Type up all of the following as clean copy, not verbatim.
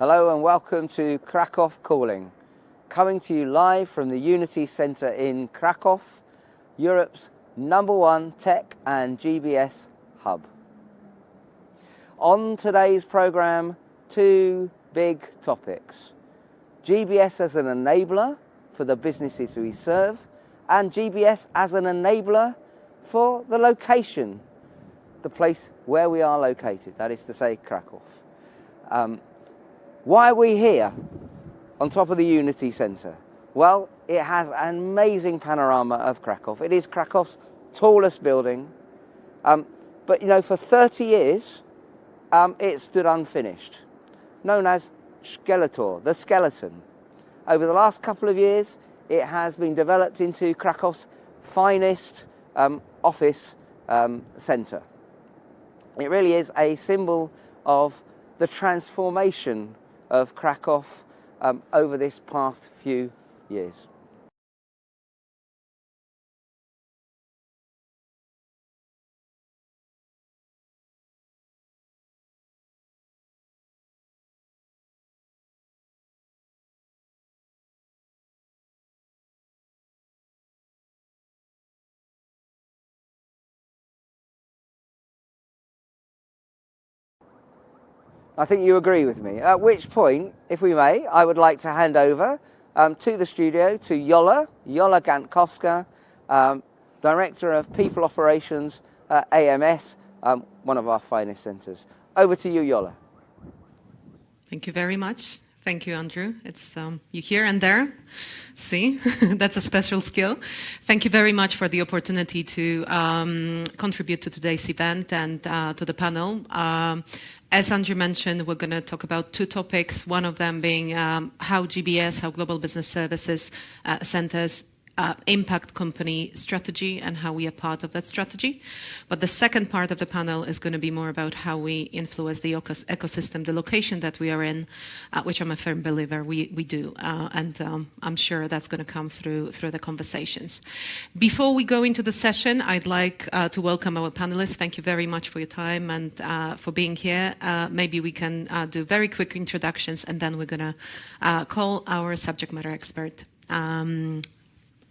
Hello and welcome to Kraków Calling, coming to you live from the Unity Centre in Krakow, Europe's #1 tech and GBS hub. On today's programme, two big topics. GBS as an enabler for the businesses we serve, and GBS as an enabler for the location, the place where we are located, that is to say Krakow. Why are we here on top of the Unity Centre? Well, it has an amazing panorama of Krakow. It is Krakow's tallest building, but you know, for 30 years it stood unfinished, known as Skeletor, the skeleton. Over the last couple of years it has been developed into Krakow's finest office centre. It really is a symbol of the transformation of Krakow over this past few years. I think you agree with me. At which point, if we may, I would like to hand over to the studio to Jola Gantkowska, Director of People Operations at AMS, one of our finest centres. Over to you, Jola. Thank you very much. Thank you, Andrew. It's you here and there. See, that's a special skill. Thank you very much for the opportunity to contribute to today's event and to the panel. As Andrew mentioned, we're going to talk about two topics, one of them being how GBS, how Global Business Services centers impact company strategy and how we are part of that strategy. But the second part of the panel is going to be more about how we influence the ecosystem, the location that we are in, which I'm a firm believer we do. And I'm sure that's going to come through the conversations. Before we go into the session, I'd like to welcome our panelists. Thank you very much for your time and for being here. Maybe we can do very quick introductions and then we're going to call our subject matter expert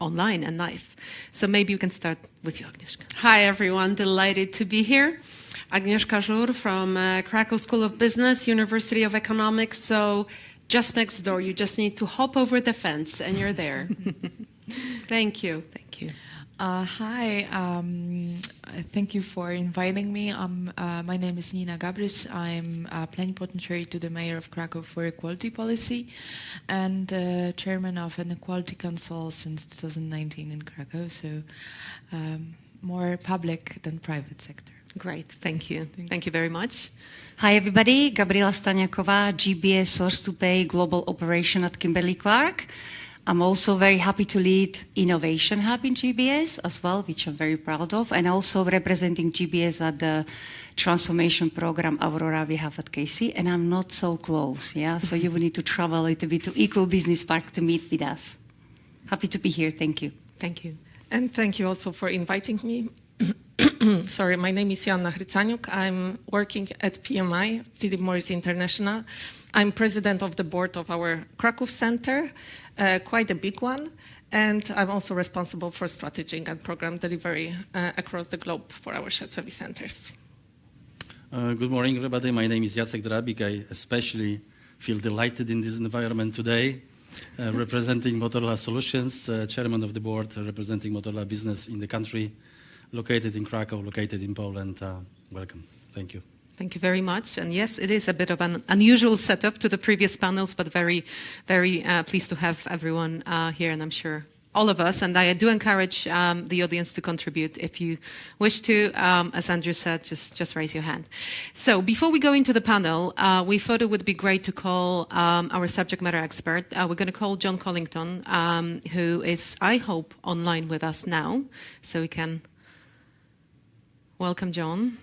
online and live. So maybe you can start with you, Agnieszka. Hi, everyone. Delighted to be here. Agnieszka Żur from Kraków School of Business, University of Economics. So just next door, you just need to hop over the fence and you're there. Thank you. Thank you. Hi, thank you for inviting me. My name is Nina Gabris. I'm plenipotentiary to the Mayor of Krakow for Equality Policy and Chairman of an Equality Council since 2019 in Krakow, so more public than private sector. Great, thank you. Thank you very much. Hi everybody, Gabriela Staniaková, GBS Source to Pay Global Operation at Kimberly-Clark. I'm also very happy to lead Innovation Hub in GBS as well, which I'm very proud of, and also representing GBS at the transformation program Aurora we have at KC, and I'm not so close, yeah? So you will need to travel a little bit to Equal Business Park to meet with us. Happy to be here, thank you. Thank you. And thank you also for inviting me. Sorry, my name is Joanna Hrycaniuk. I'm working at PMI, Philip Morris International. I'm president of the board of our Kraków Center, quite a big one, and I'm also responsible for strategy and program delivery across the globe for our shared service centers. Good morning, everybody. My name is Jacek Drabik. I especially feel delighted in this environment today, representing Motorola Solutions, chairman of the board, representing Motorola business in the country, located in Krakow, located in Poland. Welcome. Thank you. Thank you very much. And yes, it is a bit of an unusual setup to the previous panels, but very, very pleased to have everyone here, and I'm sure all of us. And I do encourage the audience to contribute if you wish to. As Andrew said, just raise your hand. So before we go into the panel, we thought it would be great to call our subject matter expert. We're going to call John Collington, who is, I hope, online with us now. So we can welcome John.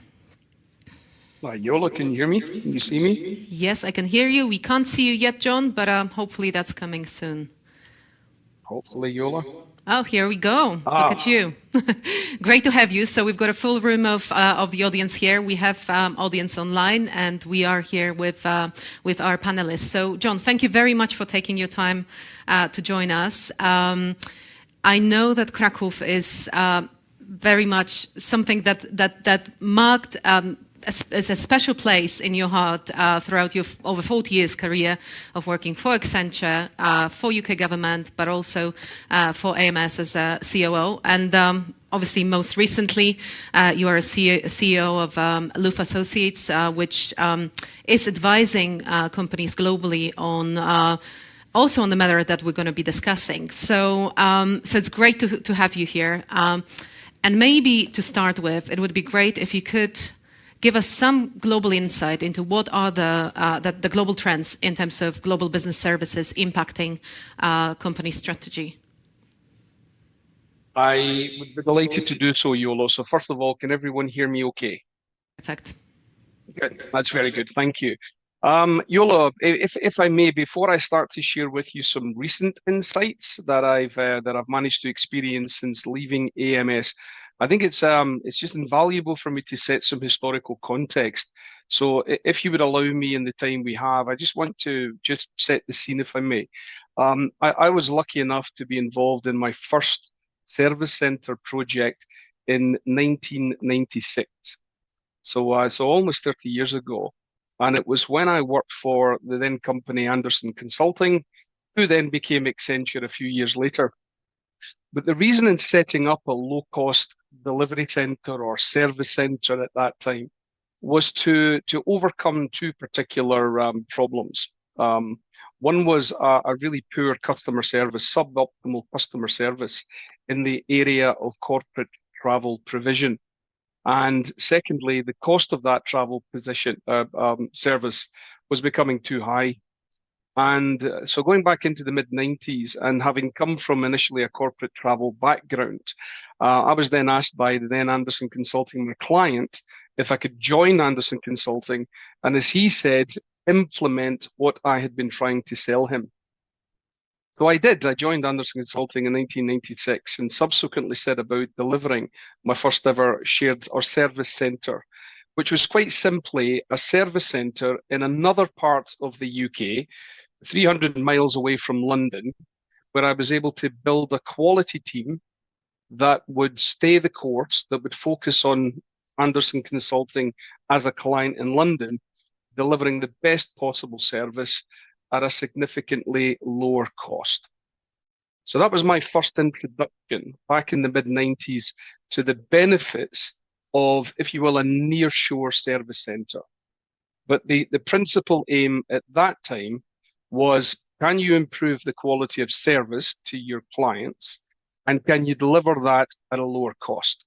Yola, can you hear me? Can you see me? Yes, I can hear you. We can't see you yet, John, but hopefully that's coming soon. Hopefully, Yola. Oh, here we go. Look at you. Great to have you. So we've got a full room of the audience here. We have audience online, and we are here with our panelists. So, John, thank you very much for taking your time to join us. I know that Kraków is very much something that marked as a special place in your heart throughout your over 40 years career of working for Accenture, for UK government, but also for AMS as a COO. And obviously, most recently, you are a CEO of Loof Associates, which is advising companies globally on also on the matter that we're going to be discussing. So, so it's great to have you here. And maybe to start with, it would be great if you could give us some global insight into what are the global trends in terms of global business services impacting company strategy. I would be delighted to do so, Yolo. So first of all, can everyone hear me okay? Perfect. Good. That's very good. Thank you. Yolo, if I may, before I start to share with you some recent insights that I've managed to experience since leaving AMS, I think it's just invaluable for me to set some historical context. So if you would allow me in the time we have, I just want to just set the scene, if I may. I was lucky enough to be involved in my first service center project in 1996. So almost 30 years ago. And it was when I worked for the then company Anderson Consulting, who then became Accenture a few years later. But the reason in setting up a low-cost delivery center or service center at that time was to overcome two particular problems. One was a really poor customer service, suboptimal customer service in the area of corporate travel provision. And secondly, the cost of that travel service was becoming too high. And so going back into the mid-90s and having come from initially a corporate travel background, I was then asked by the then Anderson Consulting, my client, if I could join Anderson Consulting, and as he said, implement what I had been trying to sell him. So I did. I joined Anderson Consulting in 1996 and subsequently set about delivering my first ever shared or service center, which was quite simply a service center in another part of the UK, 300 miles away from London, where I was able to build a quality team that would stay the course, that would focus on Anderson Consulting as a client in London, delivering the best possible service at a significantly lower cost. So that was my first introduction back in the mid-90s to the benefits of, if you will, a nearshore service center. But the principal aim at that time was, can you improve the quality of service to your clients, and can you deliver that at a lower cost?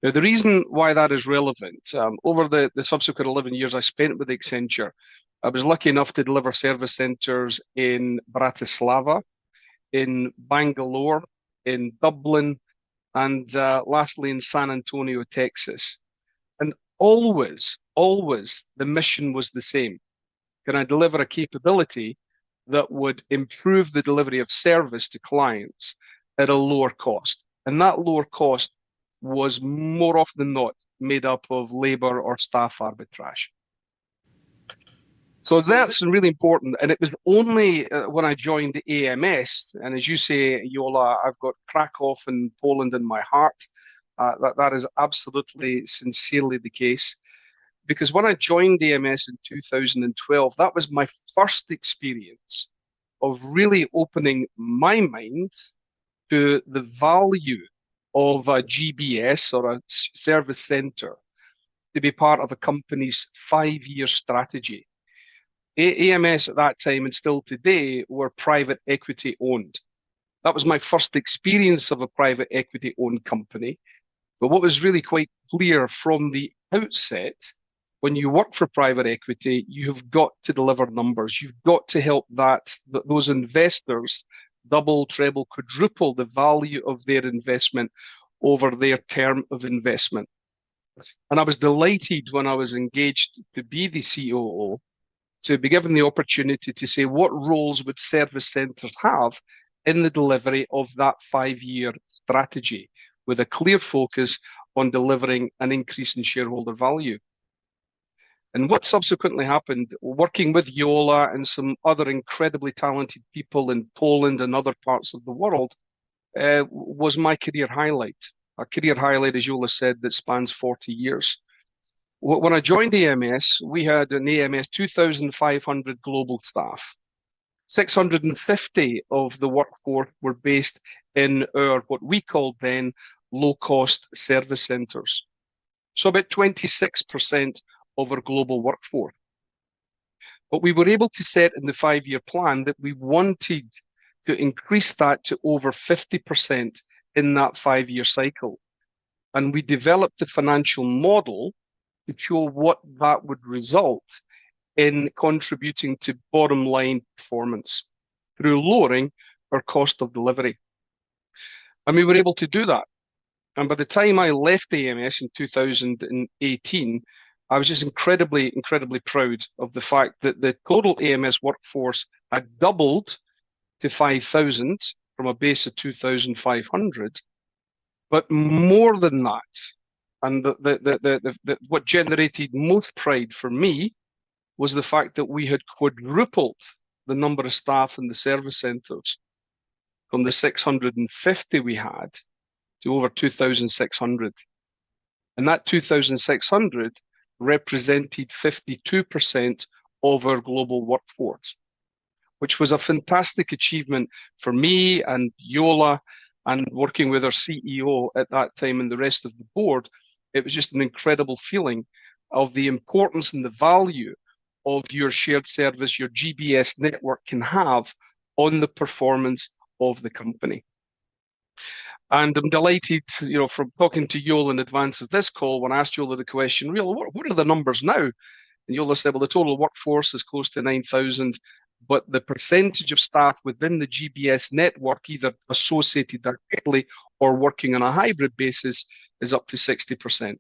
Now, the reason why that is relevant, over the subsequent 11 years I spent with Accenture, I was lucky enough to deliver service centers in Bratislava, in Bangalore, in Dublin, and lastly in San Antonio, Texas. And always the mission was the same. Can I deliver a capability that would improve the delivery of service to clients at a lower cost? And that lower cost was more often than not made up of labor or staff arbitrage. So that's really important. And it was only when I joined the AMS, and as you say, Yola, I've got Kraków and Poland in my heart. That is absolutely sincerely the case. Because when I joined AMS in 2012, that was my first experience of really opening my mind to the value of a GBS or a service center to be part of a company's 5-year strategy. AMS at that time and still today were private equity owned. That was my first experience of a private equity owned company. But what was really quite clear from the outset, when you work for private equity, you've got to deliver numbers. You've got to help those investors double, treble, quadruple the value of their investment over their term of investment. And I was delighted when I was engaged to be the COO to be given the opportunity to say, what roles would service centers have in the delivery of that 5-year strategy with a clear focus on delivering an increase in shareholder value. And what subsequently happened, working with Yola and some other incredibly talented people in Poland and other parts of the world, was my career highlight. A career highlight, as Yola said, that spans 40 years. When I joined AMS, we had an AMS 2,500 global staff. 650 of the workforce were based in our, what we called then, low-cost service centres. So about 26% of our global workforce. But we were able to set in the 5-year plan that we wanted to increase that to over 50% in that 5-year cycle. And we developed the financial model to show what that would result in contributing to bottom line performance through lowering our cost of delivery. And we were able to do that. And by the time I left AMS in 2018, I was just incredibly proud of the fact that the total AMS workforce had doubled to 5,000 from a base of 2,500. But more than that, and what generated most pride for me was the fact that we had quadrupled the number of staff in the service centres from the 650 we had to over 2,600. And that 2,600 represented 52% of our global workforce, which was a fantastic achievement for me and Yola, and working with our CEO at that time and the rest of the board. It was just an incredible feeling of the importance and the value of your shared service, your GBS network can have on the performance of the company. And I'm delighted, from talking to Yola in advance of this call, when I asked Yola the question, what are the numbers now? And Yola said, well, the total workforce is close to 9,000, but the percentage of staff within the GBS network, either associated directly or working on a hybrid basis, is up to 60%.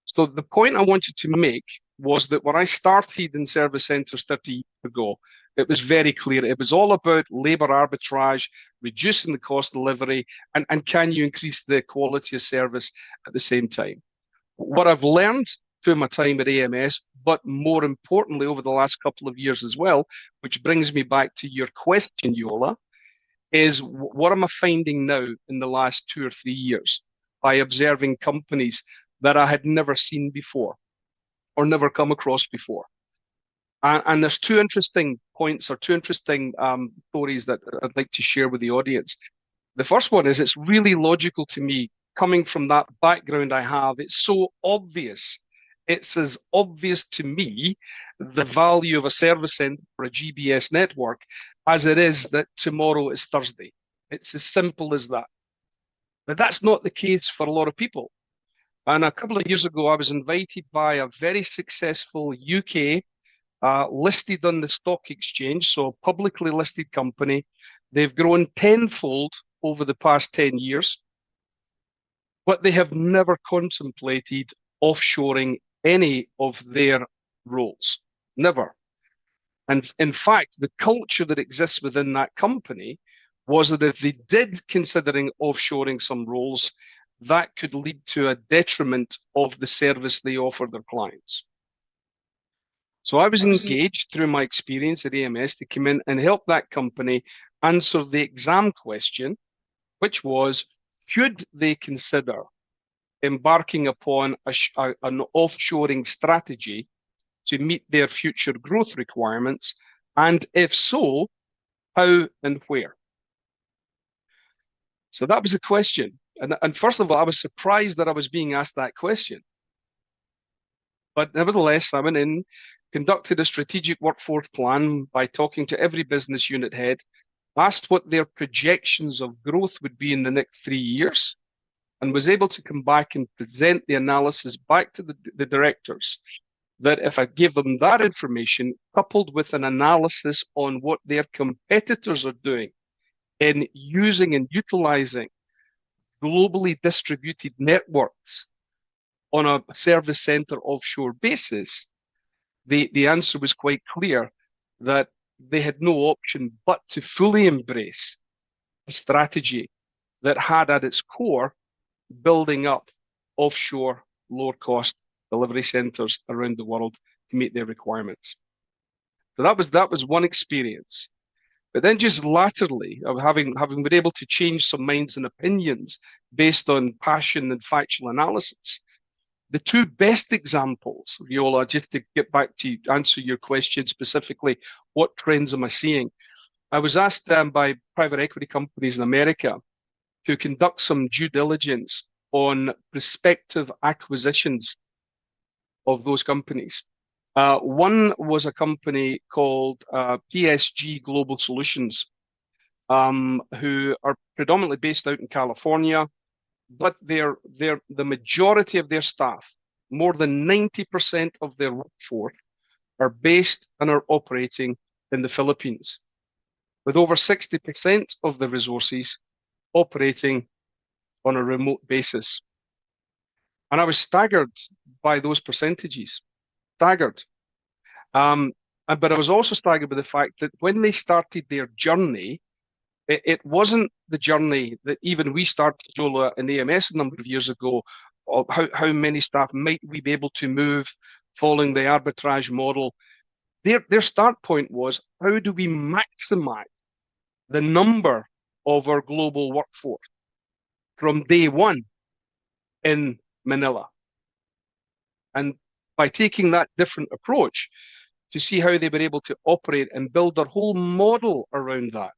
So the point I wanted to make was that when I started in service centres 30 years ago, it was very clear. It was all about labour arbitrage, reducing the cost of delivery, and can you increase the quality of service at the same time? What I've learned through my time at AMS, but more importantly over the last couple of years as well, which brings me back to your question, Yola, is what am I finding now in the last 2 or 3 years by observing companies that I had never seen before or never come across before? And there's 2 interesting points or 2 interesting stories that I'd like to share with the audience. The first one is it's really logical to me, coming from that background I have. It's so obvious. It's as obvious to me the value of a service centre or a GBS network as it is that tomorrow is Thursday. It's as simple as that. But that's not the case for a lot of people. And a couple of years ago, I was invited by a very successful UK listed on the stock exchange, so a publicly listed company. They've grown tenfold over the past 10 years, but they have never contemplated offshoring any of their roles. Never. And in fact, the culture that exists within that company was that if they did considering offshoring some roles, that could lead to a detriment of the service they offer their clients. So I was engaged through my experience at AMS to come in and help that company answer the exam question, which was, should they consider embarking upon an offshoring strategy to meet their future growth requirements? And if so, how and where? So that was the question. And first of all, I was surprised that I was being asked that question. But nevertheless, I went in, conducted a strategic workforce plan by talking to every business unit head, asked what their projections of growth would be in the next 3 years, and was able to come back and present the analysis back to the directors, that if I gave them that information, coupled with an analysis on what their competitors are doing in using and utilizing globally distributed networks on a service center offshore basis, the answer was quite clear that they had no option but to fully embrace a strategy that had at its core building up offshore lower-cost delivery centres around the world to meet their requirements. So that was one experience. But then just latterly, of having been able to change some minds and opinions based on passion and factual analysis, the two best examples, Viola, just to get back to answer your question specifically, what trends am I seeing? I was asked by private equity companies in America to conduct some due diligence on prospective acquisitions of those companies. One was a company called PSG Global Solutions, who are predominantly based out in California, but the majority of their staff, more than 90% of their workforce, are based and are operating in the Philippines, with over 60% of the resources operating on a remote basis. And I was staggered by those percentages, staggered. But I was also staggered by the fact that when they started their journey, it wasn't the journey that even we started, Yola, in AMS a number of years ago, of how many staff might we be able to move following the arbitrage model. Their start point was, how do we maximize the number of our global workforce from day one in Manila? And by taking that different approach to see how they were able to operate and build their whole model around that.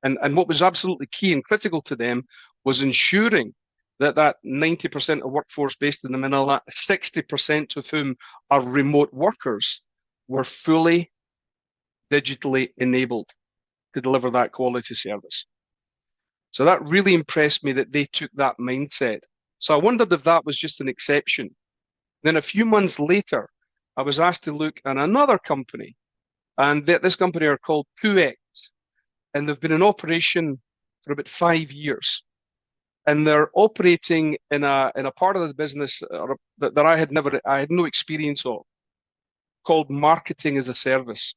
And what was absolutely key and critical to them was ensuring that 90% of workforce based in the Manila, 60% of whom are remote workers, were fully digitally enabled to deliver that quality service. So that really impressed me that they took that mindset. So I wondered if that was just an exception. Then a few months later, I was asked to look at another company, and this company are called QX, and they've been in operation for about 5 years. And they're operating in a part of the business that I had no experience of, called marketing as a service.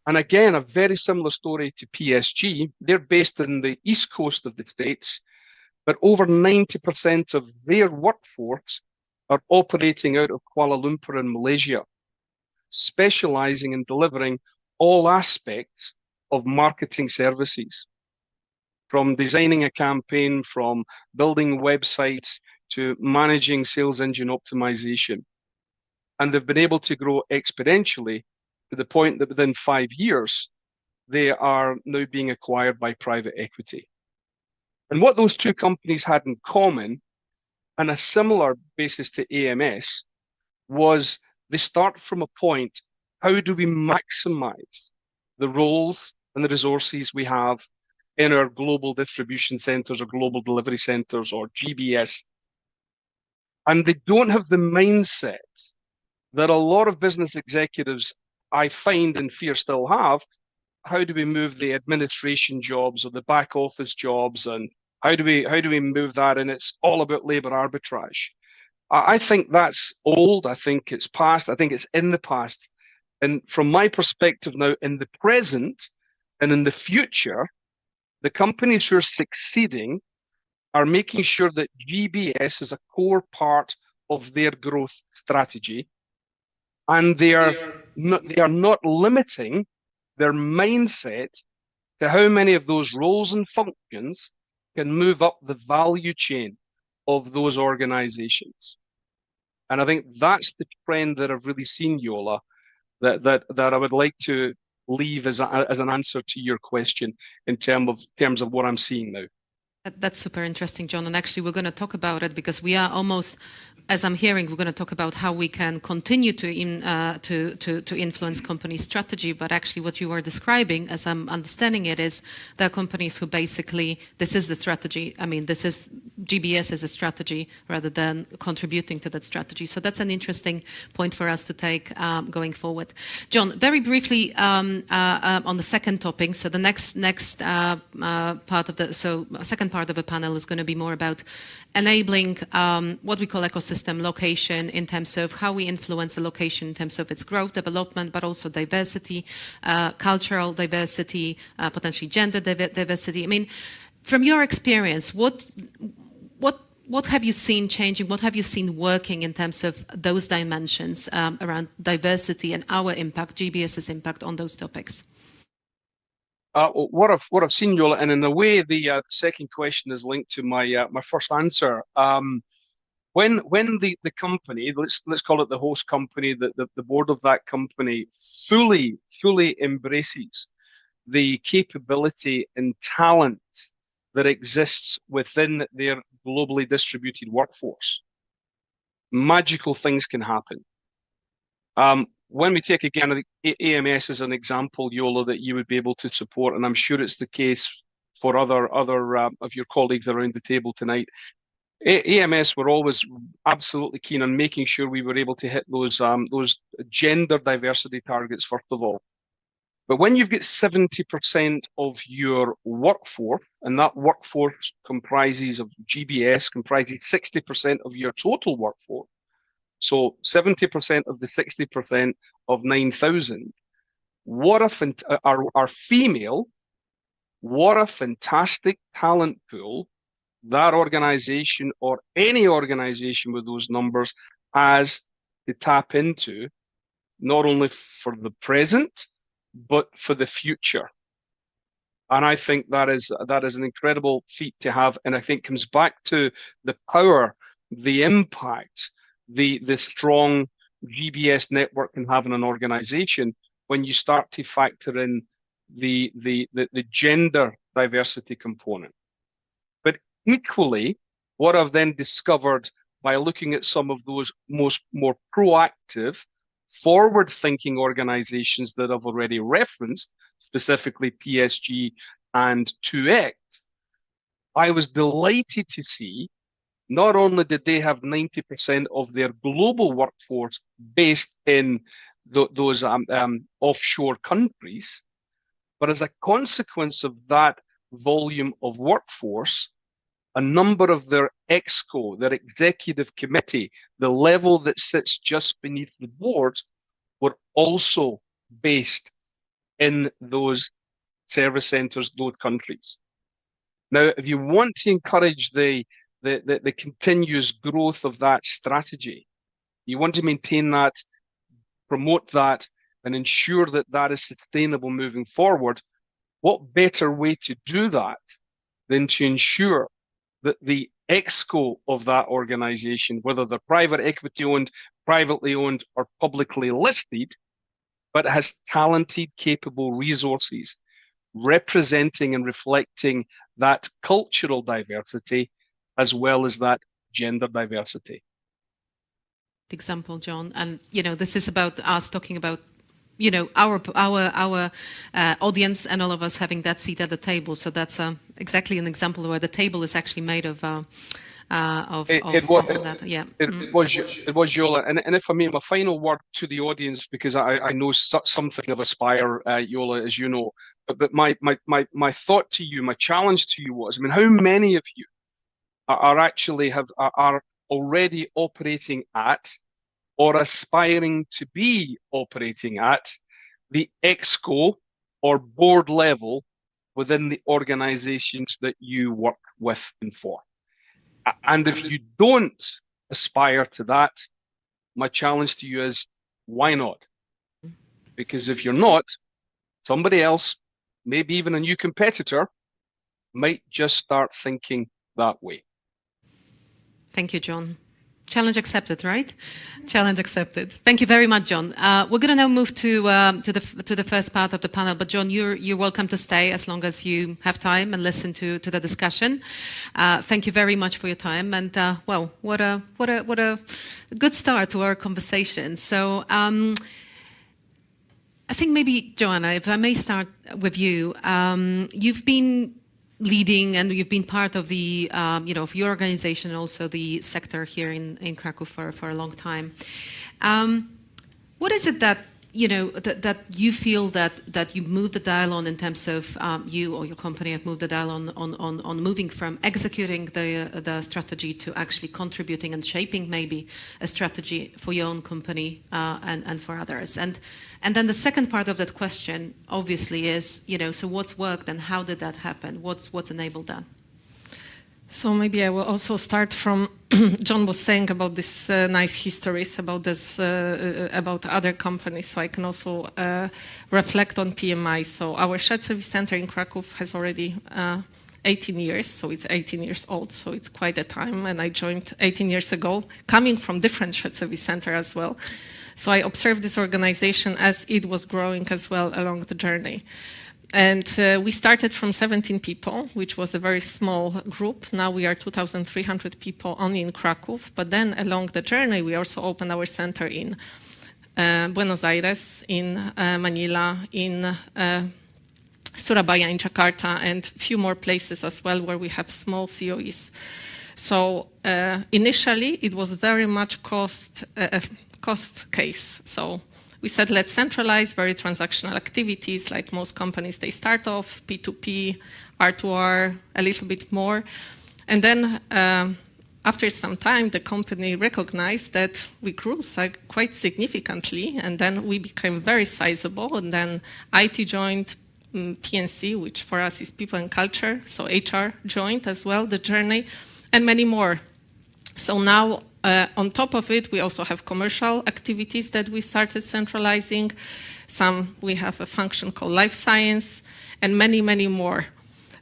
And again, a very similar story to PSG. They're based in the east coast of the States, but over 90% of their workforce are operating out of Kuala Lumpur in Malaysia, specializing in delivering all aspects of marketing services, from designing a campaign, from building websites, to managing sales engine optimization. And they've been able to grow exponentially to the point that within 5 years, they are now being acquired by private equity. And what those two companies had in common, and a similar basis to AMS, was they start from a point, how do we maximize the roles and the resources we have in our global distribution centers or global delivery centers or GBS? And they don't have the mindset that a lot of business executives, I find and fear still have. How do we move the administration jobs or the back office jobs, and how do we move that? And it's all about labor arbitrage. I think that's old. I think it's past. I think it's in the past. And from my perspective now, in the present and in the future, the companies who are succeeding are making sure that GBS is a core part of their growth strategy. And they are not limiting their mindset to how many of those roles and functions can move up the value chain of those organizations. And I think that's the trend that I've really seen, Yola, that I would like to leave as an answer to your question in terms of what I'm seeing now. That's super interesting, John. And actually, we're going to talk about it because we are almost, as I'm hearing, we're going to talk about how we can continue to influence company strategy. But actually, what you are describing, as I'm understanding it, is there are companies who basically, this is the strategy. I mean, this is GBS as a strategy rather than contributing to that strategy. So that's an interesting point for us to take going forward. John, very briefly on the second topic. So the next second part of the panel is going to be more about enabling what we call ecosystem ecosystem location in terms of how we influence the location in terms of its growth, development, but also diversity, cultural diversity, potentially gender diversity. I mean, from your experience, what have you seen changing? What have you seen working in terms of those dimensions around diversity and our impact, GBS's impact on those topics? What I've seen, Yola, and in a way, the second question is linked to my my first answer. When the company, let's call it the host company, the board of that company fully embraces the capability and talent that exists within their globally distributed workforce, magical things can happen. When we take again AMS as an example, Yola, that you would be able to support, and I'm sure it's the case for other of your colleagues around the table tonight. AMS were always absolutely keen on making sure we were able to hit those gender diversity targets first of all. But when you've got 70% of your workforce, and that workforce comprises of GBS, comprises 60% of your total workforce, so 70% of the 60% of 9,000, are female, what a fantastic talent pool that organization or any organization with those numbers has to tap into, not only for the present, but for the future. And I think that is an incredible feat to have, and I think comes back to the power, the impact, the strong GBS network can have in an organization when you start to factor in the gender diversity component. But equally, what I've then discovered by looking at some of those more proactive, forward-thinking organizations that I've already referenced, specifically PSG and 2X, I was delighted to see not only did they have 90% of their global workforce based in those offshore countries, but as a consequence of that volume of workforce, a number of their ExCo, their executive committee, the level that sits just beneath the board, were also based in those service centers, those countries. Now, if you want to encourage the continuous growth of that strategy, you want to maintain that, promote that, and ensure that that is sustainable moving forward, what better way to do that than to ensure that the ExCo of that organization, whether they're private equity owned, privately owned, or publicly listed, but has talented, capable resources representing and reflecting that cultural diversity as well as that gender diversity. Example, John, and this is about us talking about our audience and all of us having that seat at the table. So that's exactly an example where the table is actually made of that. Yeah, it was Yola, and if I may, my final word to the audience, because I know something of Aspire, Yola, as you know, but my thought to you, my challenge to you was, I mean, how many of you are already operating at or aspiring to be operating at the ExCo or board level within the organizations that you work with and for? And if you don't aspire to that, my challenge to you is, why not? Because if you're not, somebody else, maybe even a new competitor, might just start thinking that way. Thank you, John. Challenge accepted, right? Challenge accepted. Thank you very much, John. We're going to now move to the first part of the panel. But John, you're welcome to stay as long as you have time and listen to the discussion. Thank you very much for your time. And well, what a good start to our conversation. So I think maybe Joanna, if I may start with you, you've been leading and you've been part of the, of your organization, also the sector here in Kraków for a long time. What is it that that you feel that you moved the dial on in terms of you or your company have moved the dial on moving from executing the strategy to actually contributing and shaping maybe a strategy for your own company and for others. And then the second part of that question obviously is, so what's worked and how did that happen? What's enabled that? So maybe I will also start from John was saying about this nice histories about this about other companies. So I can also reflect on PMI. So our shared service center in Kraków has already 18 years. So it's 18 years old. So it's quite a time. And I joined 18 years ago, coming from different shared service center as well. So I observed this organization as it was growing as well along the journey. And we started from 17 people, which was a very small group. Now we are 2,300 people only in Kraków. But then along the journey, we also opened our center in Buenos Aires, in Manila, in Surabaya, in Jakarta, and a few more places as well where we have small COEs. So initially, it was very much cost case. So we said, let's centralize very transactional activities, like most companies, they start off P2P, R2R, a little bit more. And then after some time, the company recognized that we grew quite significantly, and then we became very sizable. And then IT joined PNC, which for us is people and culture, so HR joined as well, the journey, and many more. So now, on top of it, we also have commercial activities that we started centralizing. We have a function called life science, and many, many more.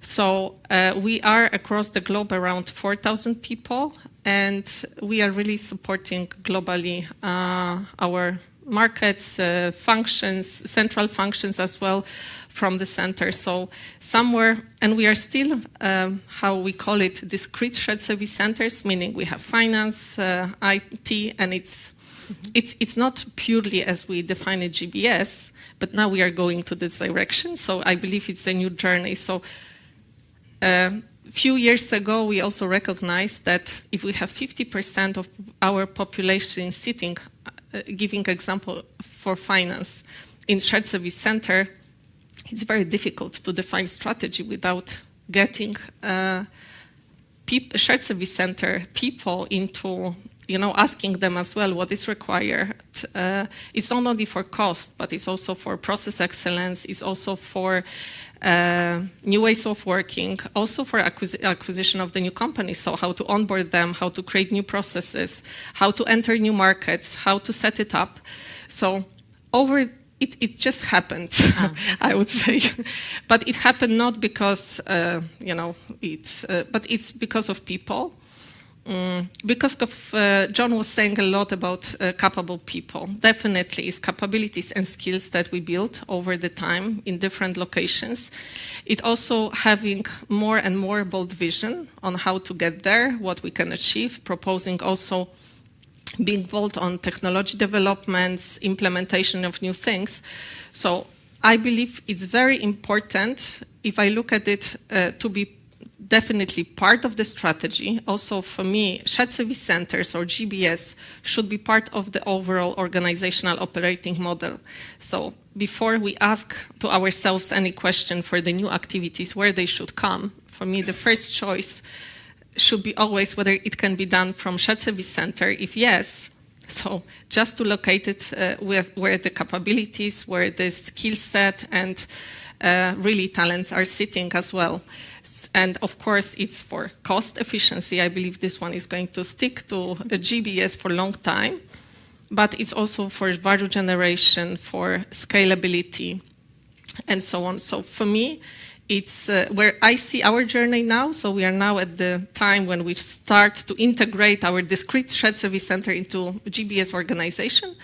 So we are across the globe around 4,000 people, and we are really supporting globally our markets, functions, central functions as well from the center. So somewhere, and we are still, how we call it, discrete shared service centers, meaning we have finance, IT, and it's not purely as we define it GBS, but now we are going to this direction. So I believe it's a new journey. So a few years ago, we also recognized that if we have 50% of our population sitting, giving example for finance in shared service center, it's very difficult to define strategy without getting shared service center people into, asking them as well what is required. It's not only for cost, but it's also for process excellence. It's also for new ways of working, also for acquisition of the new companies. So how to onboard them, how to create new processes, how to enter new markets, how to set it up. So it just happened, I would say. But it happened not because, but it's because of people. Because of, John was saying a lot about capable people. Definitely it's capabilities and skills that we built over the time in different locations. It also having more and more bold vision on how to get there, what we can achieve, proposing also being involved on technology developments, implementation of new things. So I believe it's very important, if I look at it, to be definitely part of the strategy. Also for me, shared service centers or GBS should be part of the overall organizational operating model. So before we ask to ourselves any question for the new activities, where they should come, for me the first choice should be always whether it can be done from shared service center. If yes, so just to locate it where the capabilities, where the skill set and really talents are sitting as well. And of course, it's for cost efficiency. I believe this one is going to stick to a GBS for a long time, but it's also for value generation, for scalability, and so on. So for me, it's where I see our journey now. So we are now at the time when we start to integrate our discrete shared service center into GBS organization,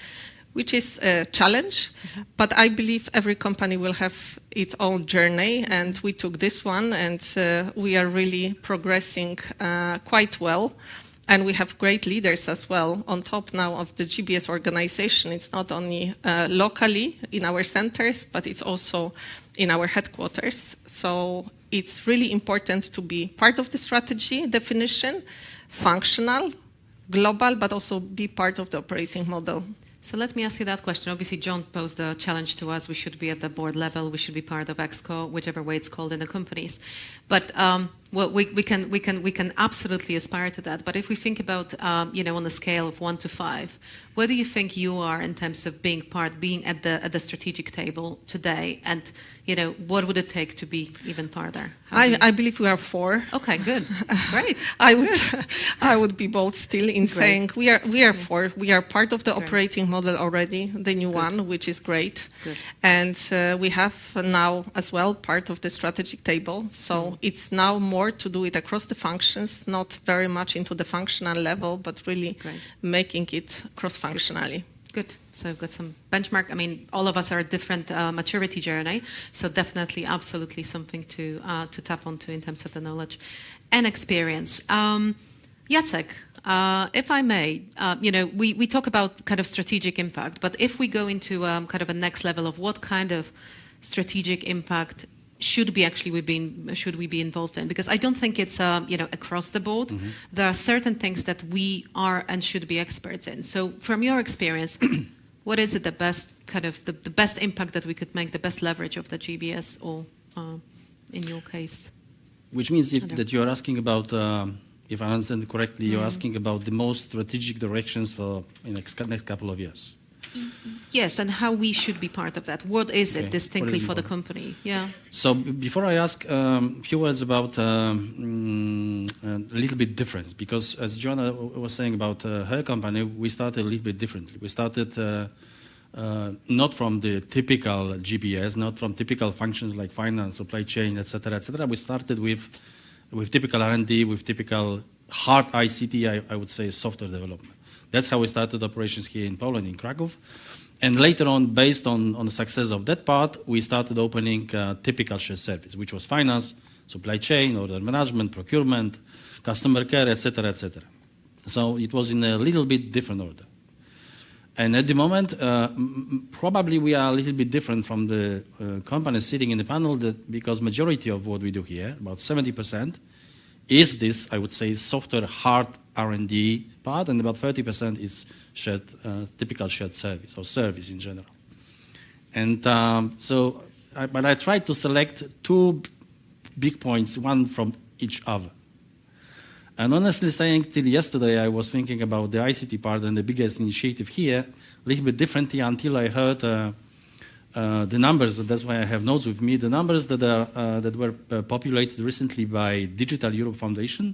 which is a challenge. But I believe every company will have its own journey, and we took this one, and we are really progressing quite well. And we have great leaders as well on top now of the GBS organization. It's not only locally in our centers, but it's also in our headquarters. So it's really important to be part of the strategy definition, functional, global, but also be part of the operating model. So let me ask you that question. Obviously, John posed a challenge to us. We should be at the board level. We should be part of EXCO, whichever way it's called in the companies. But well, we can absolutely aspire to that. But if we think about, on the scale of 1 to 5, where do you think you are in terms of being at the strategic table today? And what would it take to be even farther? I believe we are 4. Okay, good, great. I would be bold still in saying we are 4. We are part of the operating model already, the new one, which is great. Good. And we have now as well part of the strategic table. So it's now more to do it across the functions, not very much into the functional level, but really making it cross-functionally. Good. So we've got some benchmark. I mean, all of us are a different maturity journey, so definitely, absolutely something to tap onto in terms of the knowledge and experience. Jacek, if I may, we talk about kind of strategic impact, but if we go into kind of a next level of what kind of strategic impact should we be involved in? Because I don't think it's across the board. Mm-hmm. There are certain things that we are and should be experts in. So from your experience, what is it the best impact that we could make, the best leverage of the GBS, or in your case? Which means that you are asking about, if I understand correctly, you're asking about the most strategic directions for the next couple of years. Yes, and how we should be part of that. What is it distinctly for the company? Yeah. So before I ask a few words about a little bit difference, because as Joanna was saying about her company, we started a little bit differently. We started not from the typical GBS, not from typical functions like finance, supply chain, etc., etc. We started with typical R&D, with typical hard ICT, I would say, software development. That's how we started operations here in Poland, in Kraków. And later on, based on the success of that part, we started opening typical shared service, which was finance, supply chain, order management, procurement, customer care, etc., etc. So it was in a little bit different order. And at the moment, probably we are a little bit different from the companies sitting in the panel, because majority of what we do here, about 70%, is this, I would say, software hard R&D part, and about 30% is typical shared service or service in general. And but I tried to select 2 big points, one from each other. And honestly saying, till yesterday, I was thinking about the ICT part and the biggest initiative here, a little bit differently, until I heard the numbers. That's why I have notes with me. The numbers that were populated recently by Digital Europe Foundation,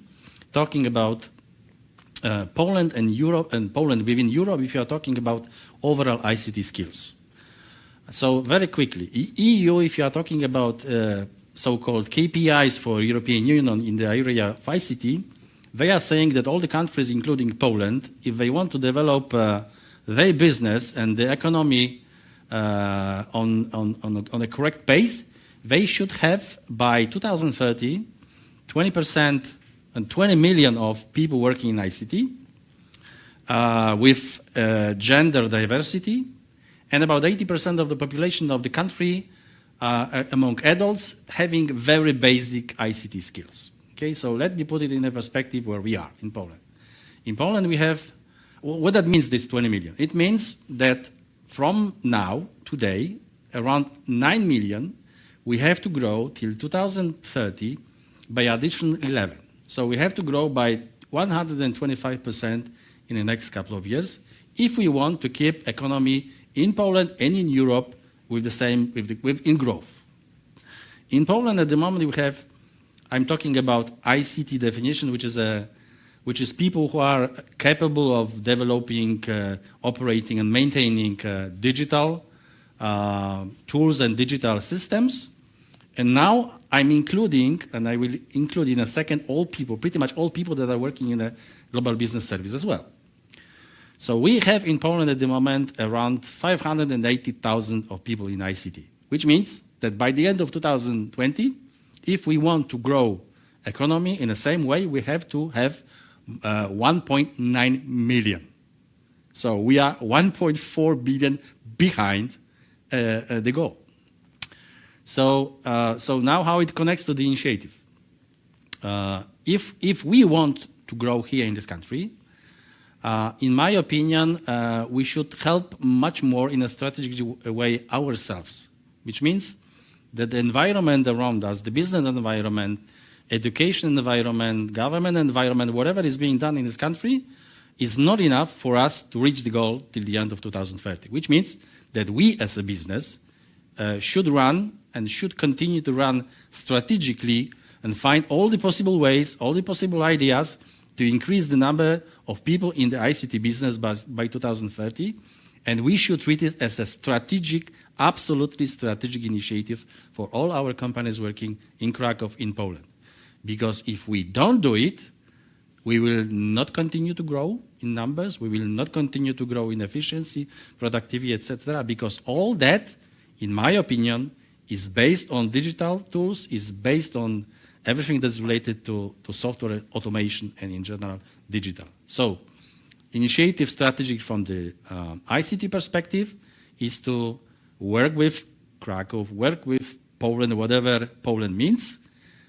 talking about Poland and Europe, and Poland within Europe, if you are talking about overall ICT skills. So very quickly, EU, if you are talking about so-called KPIs for European Union in the area of ICT, they are saying that all the countries, including Poland, if they want to develop their business and the economy on a correct pace, they should have by 2030 20% and 20 million of people working in ICT with gender diversity, and about 80% of the population of the country among adults having very basic ICT skills. Okay, so let me put it in a perspective where we are in Poland. In Poland, we have, what that means, this 20 million? It means that from now, today, around 9 million, we have to grow till 2030 by additional 11. So we have to grow by 125% in the next couple of years if we want to keep economy in Poland and in Europe with the same, in growth. In Poland at the moment we have, I'm talking about ICT definition, which is people who are capable of developing, operating and maintaining digital tools and digital systems. And now I'm including, and I will include in a second, all people, pretty much all people that are working in a global business service as well. So we have in Poland at the moment around 580,000 of people in ICT, which means that by the end of 2020, if we want to grow economy in the same way, we have to have 1.9 million. So we are 1.4 billion behind the goal. So now how it connects to the initiative. If we want to grow here in this country, In my opinion, we should help much more in a strategic way ourselves, which means that the environment around us, the business environment, education environment, government environment, whatever is being done in this country, is not enough for us to reach the goal till the end of 2030, which means that we as a business should run and should continue to run strategically and find all the possible ways, all the possible ideas to increase the number of people in the ICT business by 2030. And we should treat it as a strategic, absolutely strategic initiative for all our companies working in Kraków, in Poland. Because if we don't do it, we will not continue to grow in numbers, we will not continue to grow in efficiency, productivity, etc. Because all that, in my opinion, is based on digital tools, is based on everything that's related to software automation and in general digital. So, initiative strategy from the ICT perspective is to work with Kraków, work with Poland, whatever Poland means,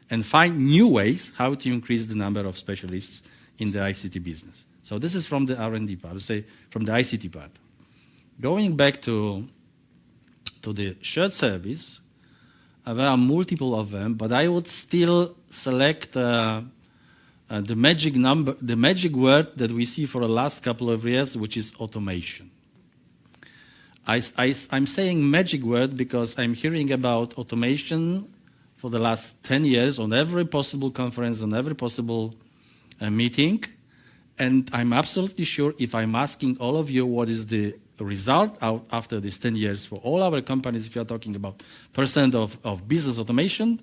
and find new ways how to increase the number of specialists in the ICT business. So this is from the R&D part, say from the ICT part. Going back to the shared service, there are multiple of them, but I would still select the magic word that we see for the last couple of years, which is automation. I'm saying magic word because I'm hearing about automation for the last 10 years on every possible conference, on every possible meeting. And I'm absolutely sure if I'm asking all of you what is the result out after these 10 years for all our companies, if you're talking about percent of business automation,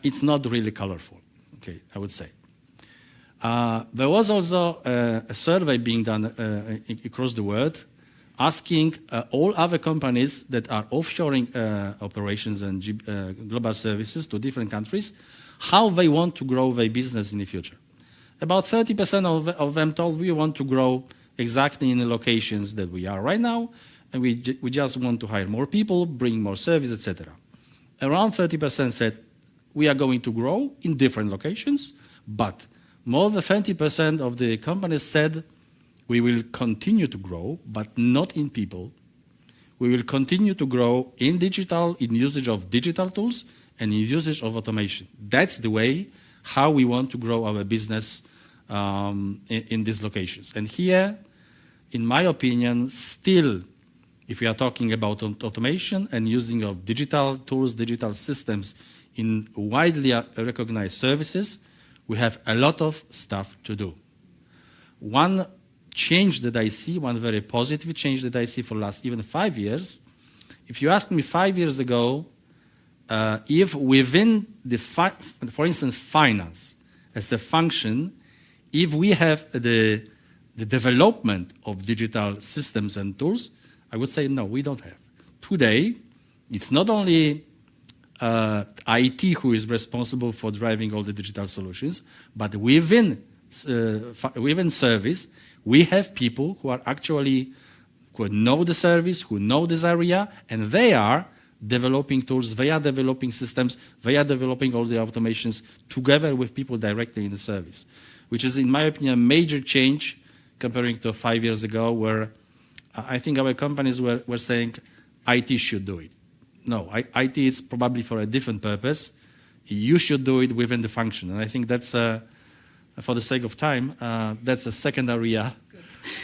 it's not really colorful, okay, I would say. There was also a survey being done across the world asking all other companies that are offshoring operations and global services to different countries how they want to grow their business in the future. About 30% of them told we want to grow exactly in the locations that we are right now, and we just want to hire more people, bring more service, etc. Around 30% said we are going to grow in different locations, but more than 20% of the companies said we will continue to grow, but not in people. We will continue to grow in digital, in usage of digital tools, and in usage of automation. That's the way how we want to grow our business in these locations. And here, in my opinion, still, if we are talking about automation and using of digital tools, digital systems in widely recognized services, we have a lot of stuff to do. One change that I see, one very positive change that I see for the last even 5 years, if you asked me 5 years ago, if within the, for instance, finance as a function, if we have the development of digital systems and tools, I would say no, we don't have. Today, it's not only IT who is responsible for driving all the digital solutions, but within service, we have people who are actually, who know the service, who know this area, and they are developing tools, they are developing systems, they are developing all the automations together with people directly in the service, which is, in my opinion, a major change comparing to 5 years ago, where I think our companies were saying IT should do it. No, IT is probably for a different purpose. You should do it within the function. And I think that's, for the sake of time, that's a second area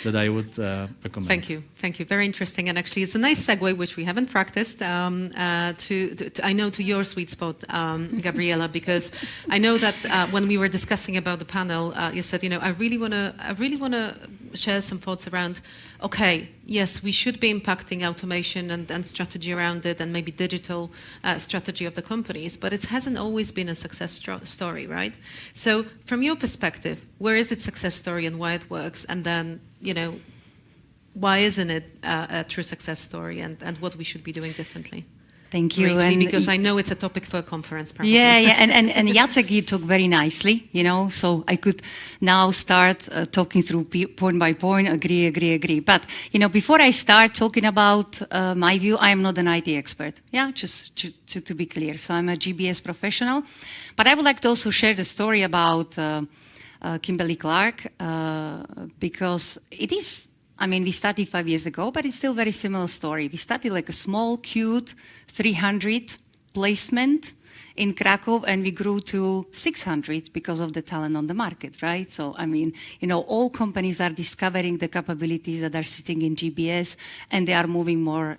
that I would recommend. Thank you. Thank you. Very interesting. And actually, it's a nice segue, which we haven't practiced, I know, to your sweet spot, Gabriela, because I know that when we were discussing about the panel, you said, I really want to share some thoughts around, okay, yes, we should be impacting automation and strategy around it and maybe digital strategy of the companies, but it hasn't always been a success story, right? So from your perspective, where is its success story and why it works? And then, why isn't it a true success story and what we should be doing differently? Thank you. Briefly, because I know it's a topic for a conference, probably. Yeah, and Jacek, you talk very nicely, so I could now start talking through point by point, agree. But, before I start talking about my view, I am not an IT expert, just to be clear. So I'm a GBS professional, but I would like to also share the story about Kimberly-Clark, because it is, I mean, we started 5 years ago, but it's still a very similar story. We started like a small, cute 300 placement in Krakow, and we grew to 600 because of the talent on the market, right? So, I mean, you know, all companies are discovering the capabilities that are sitting in GBS, and they are moving more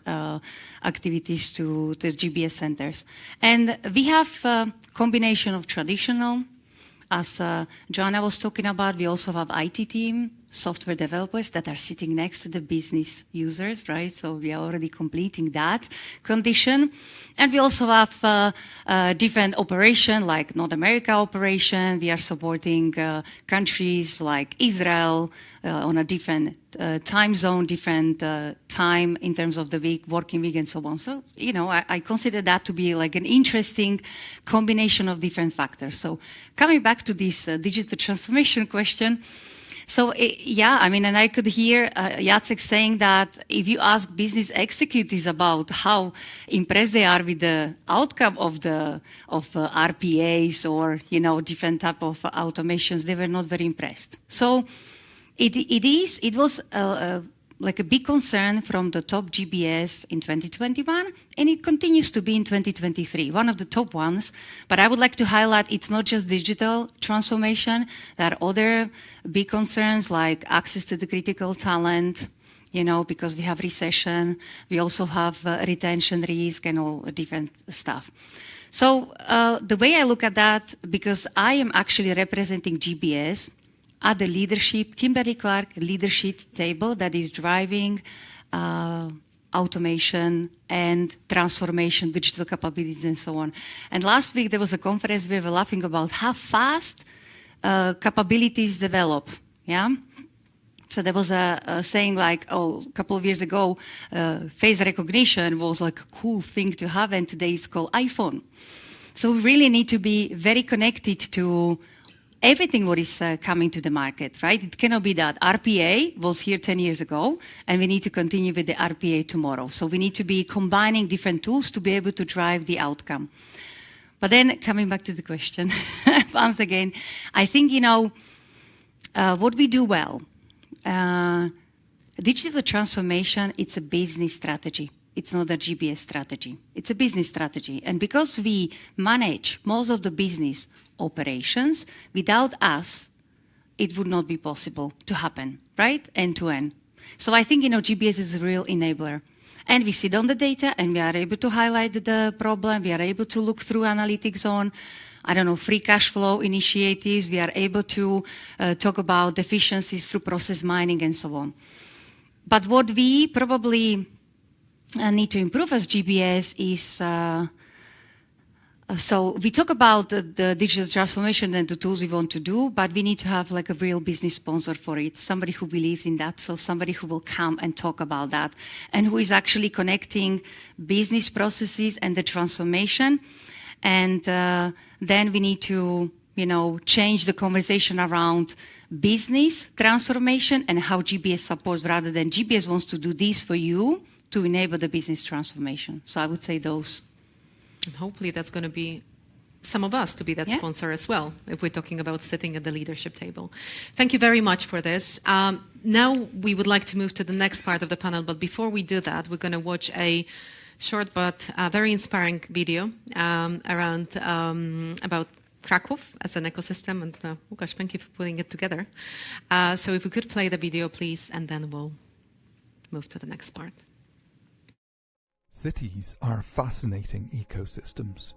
activities to the GBS centers. And we have a combination of traditional, as Joanna was talking about, we also have IT team, software developers that are sitting next to the business users, right? So we are already completing that condition. And we also have different operation, like North America operation. We are supporting countries like Israel on a different time zone, different time in terms of the week, working week, and so on. So, you know, I consider that to be like an interesting combination of different factors. So coming back to this digital transformation question, so, yeah, I mean, and I could hear Jacek saying that if you ask business executives about how impressed they are with the outcome of RPAs or, you know, different type of automations, they were not very impressed. So it was like a big concern from the top GBS in 2021, and it continues to be in 2023, one of the top ones. But I would like to highlight it's not just digital transformation. There are other big concerns like access to the critical talent, you know, because we have recession. We also have retention risk and all different stuff. So the way I look at that, because I am actually representing GBS, at the leadership, Kimberly-Clark leadership table that is driving automation and transformation, digital capabilities, and so on. And last week there was a conference we were laughing about how fast capabilities develop. Yeah. So there was a saying like, oh, a couple of years ago, face recognition was like a cool thing to have, and today it's called iPhone. So we really need to be very connected to everything what is coming to the market, right? It cannot be that RPA was here 10 years ago, and we need to continue with the RPA tomorrow. So we need to be combining different tools to be able to drive the outcome. But then coming back to the question, once again, I think, you know, what we do well, digital transformation, it's a business strategy. It's not a GBS strategy. It's a business strategy. And because we manage most of the business operations, without us, it would not be possible to happen, right? End to end. So I think, you know, GBS is a real enabler. And we sit on the data and we are able to highlight the problem. We are able to look through analytics on, I don't know, free cash flow initiatives. We are able to talk about efficiencies through process mining and so on. But what we probably need to improve as GBS is, so we talk about the digital transformation and the tools we want to do, but we need to have like a real business sponsor for it, somebody who believes in that, so somebody who will come and talk about that, and who is actually connecting business processes and the transformation. And then we need to, you know, change the conversation around business transformation and how GBS supports, rather than GBS wants to do this for you to enable the business transformation. So I would say those. And hopefully that's going to be some of us to be that sponsor as well, if we're talking about sitting at the leadership table. Thank you very much for this. Now we would like to move to the next part of the panel, but before we do that, we're going to watch a short but very inspiring video around about Kraków as an ecosystem. And Łukasz, thank you for putting it together. So if we could play the video, please, and then we'll move to the next part. Cities are fascinating ecosystems.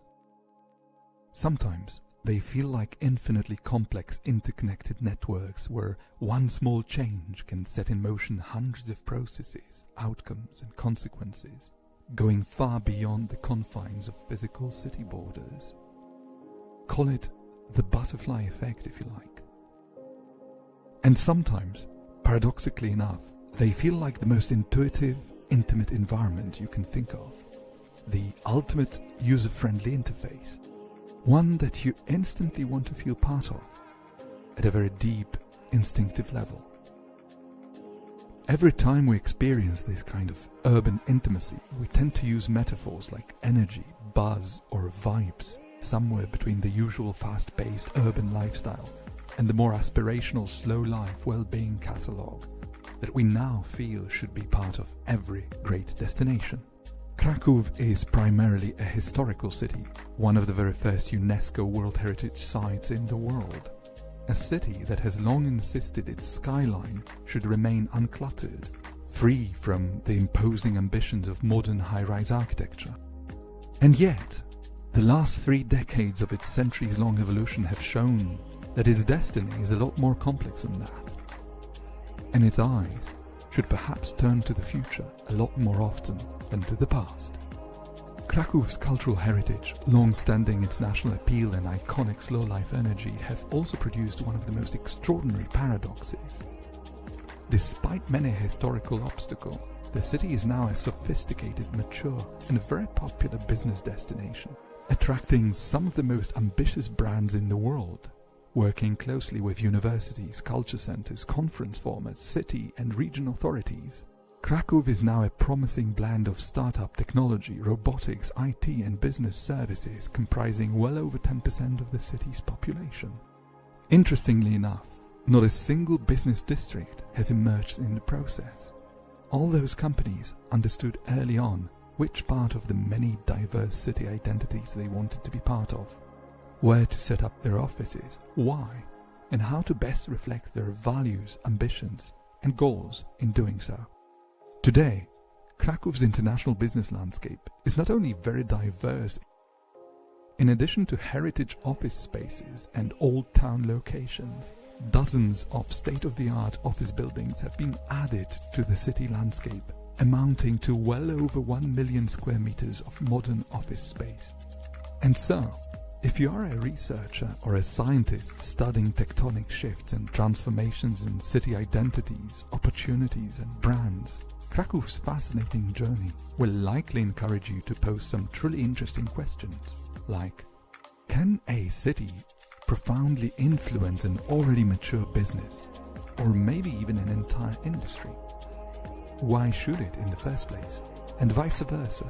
Sometimes they feel like infinitely complex interconnected networks where one small change can set in motion hundreds of processes, outcomes and consequences, going far beyond the confines of physical city borders. Call it the butterfly effect, if you like. And sometimes, paradoxically enough, they feel like the most intuitive, intimate environment you can think of. The ultimate user-friendly interface. One that you instantly want to feel part of, at a very deep, instinctive level. Every time we experience this kind of urban intimacy, we tend to use metaphors like energy, buzz, or vibes, somewhere between the usual fast-paced urban lifestyle and the more aspirational slow life well-being catalogue that we now feel should be part of every great destination. Kraków is primarily a historical city, one of the very first UNESCO World Heritage Sites in the world. A city that has long insisted its skyline should remain uncluttered, free from the imposing ambitions of modern high-rise architecture. And yet, the last 3 decades of its centuries-long evolution have shown that its destiny is a lot more complex than that. And its eyes should perhaps turn to the future a lot more often than to the past. Krakow's cultural heritage, long-standing international appeal and iconic slow-life energy have also produced one of the most extraordinary paradoxes. Despite many historical obstacles, the city is now a sophisticated, mature and very popular business destination, attracting some of the most ambitious brands in the world, working closely with universities, culture centers, conference formats, city and region authorities. Kraków is now a promising blend of startup technology, robotics, IT and business services comprising well over 10% of the city's population. Interestingly enough, not a single business district has emerged in the process. All those companies understood early on which part of the many diverse city identities they wanted to be part of, where to set up their offices, why, and how to best reflect their values, ambitions and goals in doing so. Today, Krakow's international business landscape is not only very diverse. In addition to heritage office spaces and old town locations, dozens of state-of-the-art office buildings have been added to the city landscape, amounting to well over 1 million square meters of modern office space. And so, if you are a researcher or a scientist studying tectonic shifts and transformations in city identities, opportunities and brands, Krakow's fascinating journey will likely encourage you to pose some truly interesting questions, like, can a city profoundly influence an already mature business, or maybe even an entire industry? Why should it in the first place? And vice versa.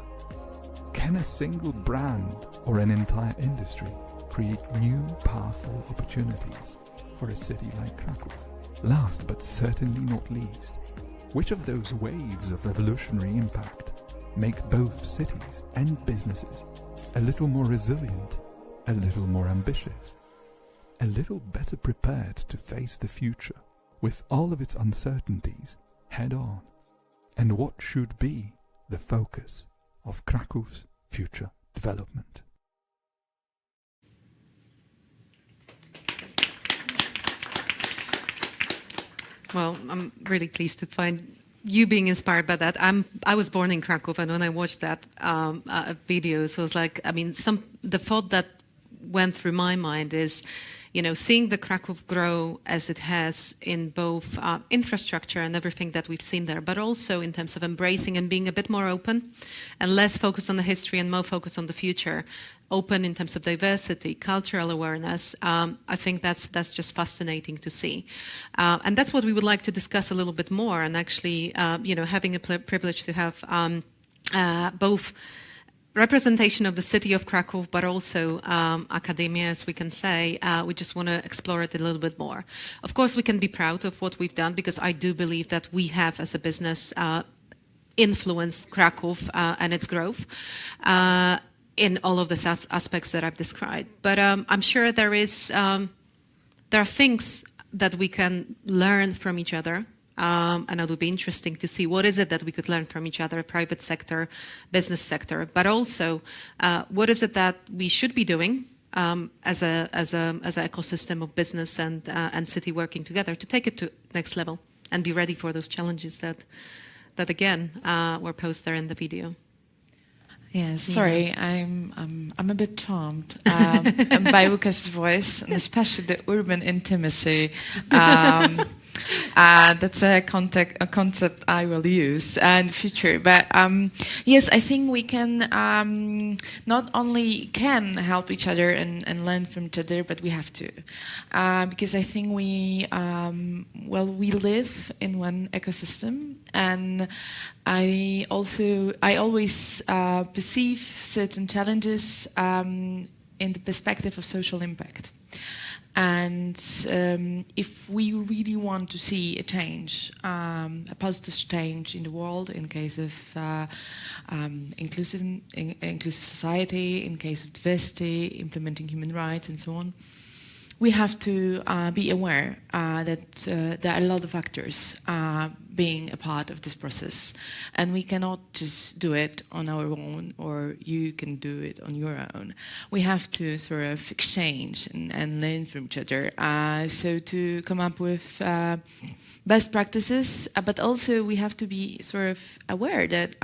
Can a single brand or an entire industry create new, powerful opportunities for a city like Kraków? Last but certainly not least, which of those waves of revolutionary impact make both cities and businesses a little more resilient, a little more ambitious, a little better prepared to face the future with all of its uncertainties head on? And what should be the focus of Krakow's future development? Well, I'm really pleased to find you being inspired by that. I was born in Krakow, and when I watched that video, so it was like, I mean, the thought that went through my mind is, you know, seeing the Krakow grow as it has in both infrastructure and everything that we've seen there, but also in terms of embracing and being a bit more open and less focused on the history and more focused on the future. Open in terms of diversity, cultural awareness. I think that's just fascinating to see. And that's what we would like to discuss a little bit more. And actually, you know, having a privilege to have both representation of the city of Krakow, but also academia, as we can say, we just want to explore it a little bit more. Of course, we can be proud of what we've done, because I do believe that we have, as a business, influenced Krakow and its growth in all of the aspects that I've described. But I'm sure there are things that we can learn from each other. And it would be interesting to see what is it that we could learn from each other, private sector, business sector, but also what is it that we should be doing as an ecosystem of business and city working together to take it to next level and be ready for those challenges that again were posed there in the video. Yeah, sorry, I'm a bit charmed by Łukasz' voice, and especially the urban intimacy. That's a concept I will use in future. But yes, I think we can not only can help each other and learn from each other, but we have to, because I think we live in one ecosystem, and I always perceive certain challenges in the perspective of social impact. And if we really want to see a change, a positive change in the world, in case of inclusive society, in case of diversity, implementing human rights, and so on, we have to be aware that there are a lot of actors being a part of this process, and we cannot just do it on our own, or you can do it on your own. We have to sort of exchange and learn from each other. So to come up with best practices, but also we have to be sort of aware that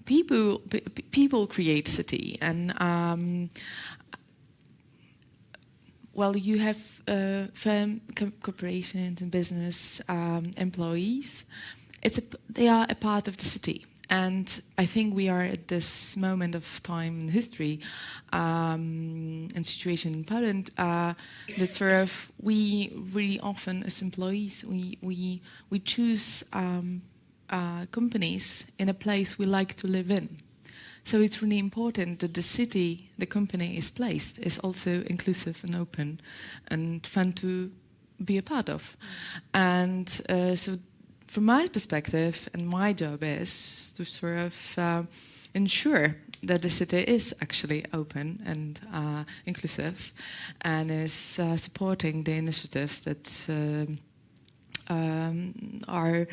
people create city, and well, you have firm corporations and business employees. They are a part of the city, and I think we are at this moment of time in history and situation in Poland that sort of we really often as employees we choose companies in a place we like to live in. So it's really important that the city the company is placed is also inclusive and open and fun to be a part of. And so from my perspective, and my job is to sort of ensure that the city is actually open and inclusive, and is supporting the initiatives that are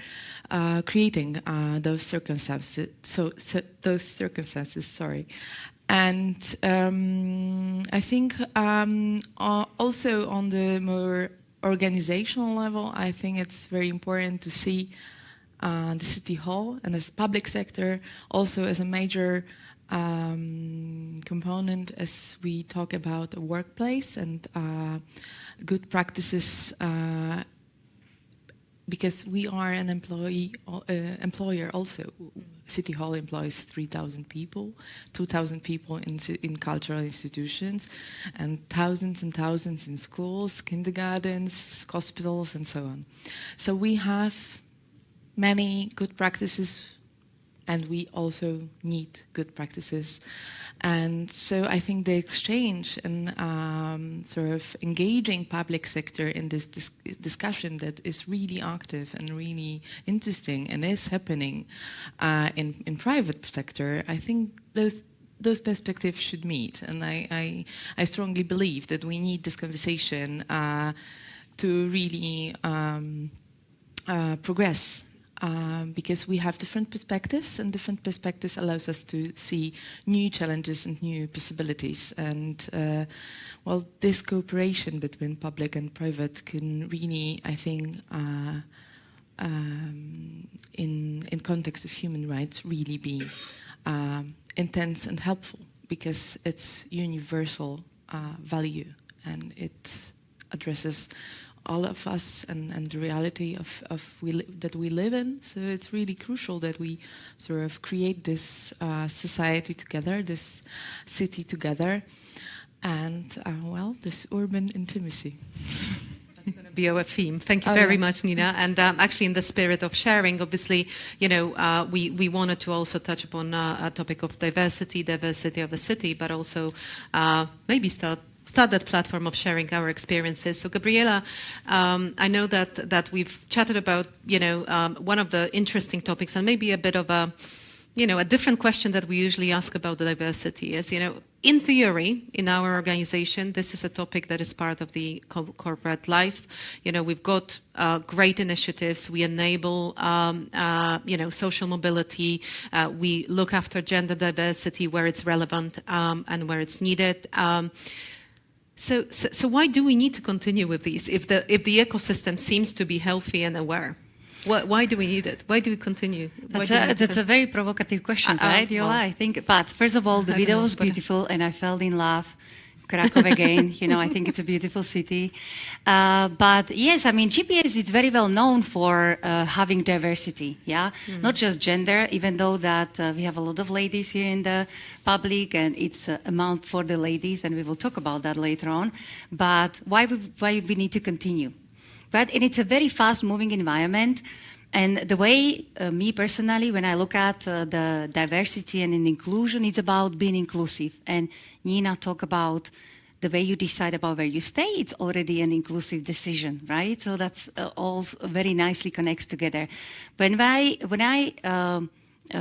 creating those circumstances. Those circumstances. Sorry, and I think also on the more organizational level, I think it's very important to see the city hall and this public sector also as a major component as we talk about a workplace and good practices. Because we are an employer also. City Hall employs 3,000 people, 2,000 people in cultural institutions, and thousands in schools, kindergartens, hospitals, and so on. So we have many good practices, and we also need good practices. And so I think the exchange and sort of engaging public sector in this discussion that is really active and really interesting and is happening in private sector, I think those perspectives should meet. And I strongly believe that we need this conversation to really progress. Because we have different perspectives, and different perspectives allows us to see new challenges and new possibilities. And well, this cooperation between public and private can really, I think, in context of human rights, really be intense and helpful, because it's universal value, and it addresses all of us and the reality that we live in. So it's really crucial that we sort of create this society together, this city together, and well, this urban intimacy. That's going to be our theme. Thank you very much, Nina. And actually, in the spirit of sharing, obviously, you know, we wanted to also touch upon a topic of diversity of the city, but also maybe start that platform of sharing our experiences. So, Gabriela, I know that we've chatted about, you know, one of the interesting topics, and maybe a bit of a, you know, a different question that we usually ask about the diversity is, you know, in theory, in our organization, this is a topic that is part of the corporate life. You know, we've got great initiatives. We enable, you know, social mobility. We look after gender diversity where it's relevant and where it's needed. So why do we need to continue with these if the ecosystem seems to be healthy and aware? Why do we need it? Why do we continue? That's a very provocative question, right, Yola? I think. But first of all, the video was beautiful, and I fell in love. Krakow again, you know, I think it's a beautiful city. But yes, I mean, GPS is very well known for having diversity, yeah? Mm-hmm. Not just gender, even though that we have a lot of ladies here in the public, and it's a month for the ladies, and we will talk about that later on. But why we need to continue, right? And it's a very fast-moving environment. And the way, me personally, when I look at the diversity and inclusion, it's about being inclusive. And Nina talked about the way you decide about where you stay, it's already an inclusive decision, right? So that's all very nicely connects together. When I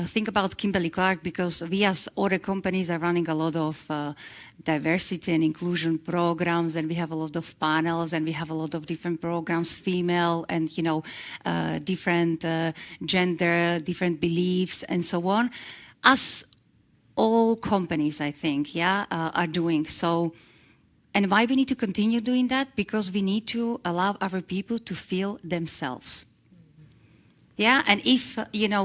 think about Kimberly-Clark, because we as other companies are running a lot of diversity and inclusion programs, and we have a lot of panels, and we have a lot of different programs, female and, different gender, different beliefs, and so on, as all companies, I think, are doing. So, and why we need to continue doing that? Because we need to allow our people to feel themselves. Yeah, and if,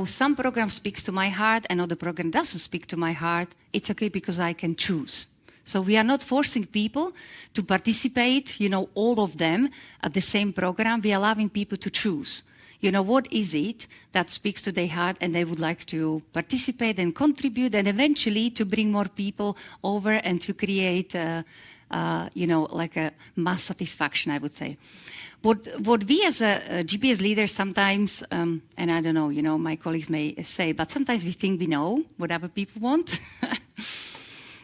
some program speaks to my heart and other program doesn't speak to my heart, it's okay because I can choose. So we are not forcing people to participate, all of them at the same program. We are allowing people to choose. What is it that speaks to their heart and they would like to participate and contribute and eventually to bring more people over and to create, like a mass satisfaction, I would say. What we as a GPS leaders sometimes, and I don't know, my colleagues may say, but sometimes we think we know what other people want.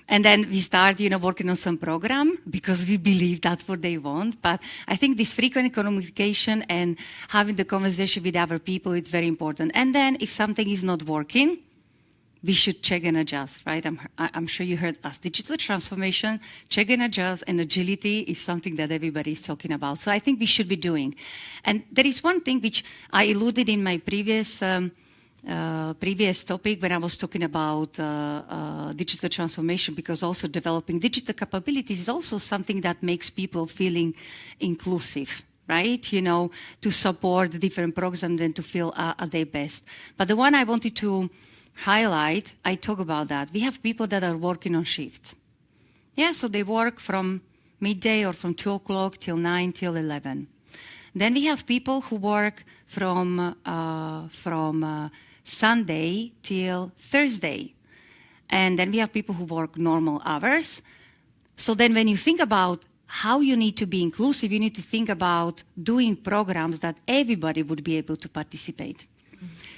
And then we start, working on some program because we believe that's what they want. But I think this frequent communication and having the conversation with other people is very important. And then if something is not working, we should check and adjust, right? I'm sure you heard us. Digital transformation, check and adjust, and agility is something that everybody is talking about. So I think we should be doing. And there is one thing which I alluded in my previous topic when I was talking about digital transformation, because also developing digital capabilities is also something that makes people feeling inclusive, right? To support different programs and to feel at their best. But the one I wanted to highlight, I talk about that. We have people that are working on shifts. Yeah, so they work from midday or from 2 o'clock till 9 till 11. Then we have people who work from Sunday till Thursday. And then we have people who work normal hours. So then when you think about how you need to be inclusive, you need to think about doing programs that everybody would be able to participate.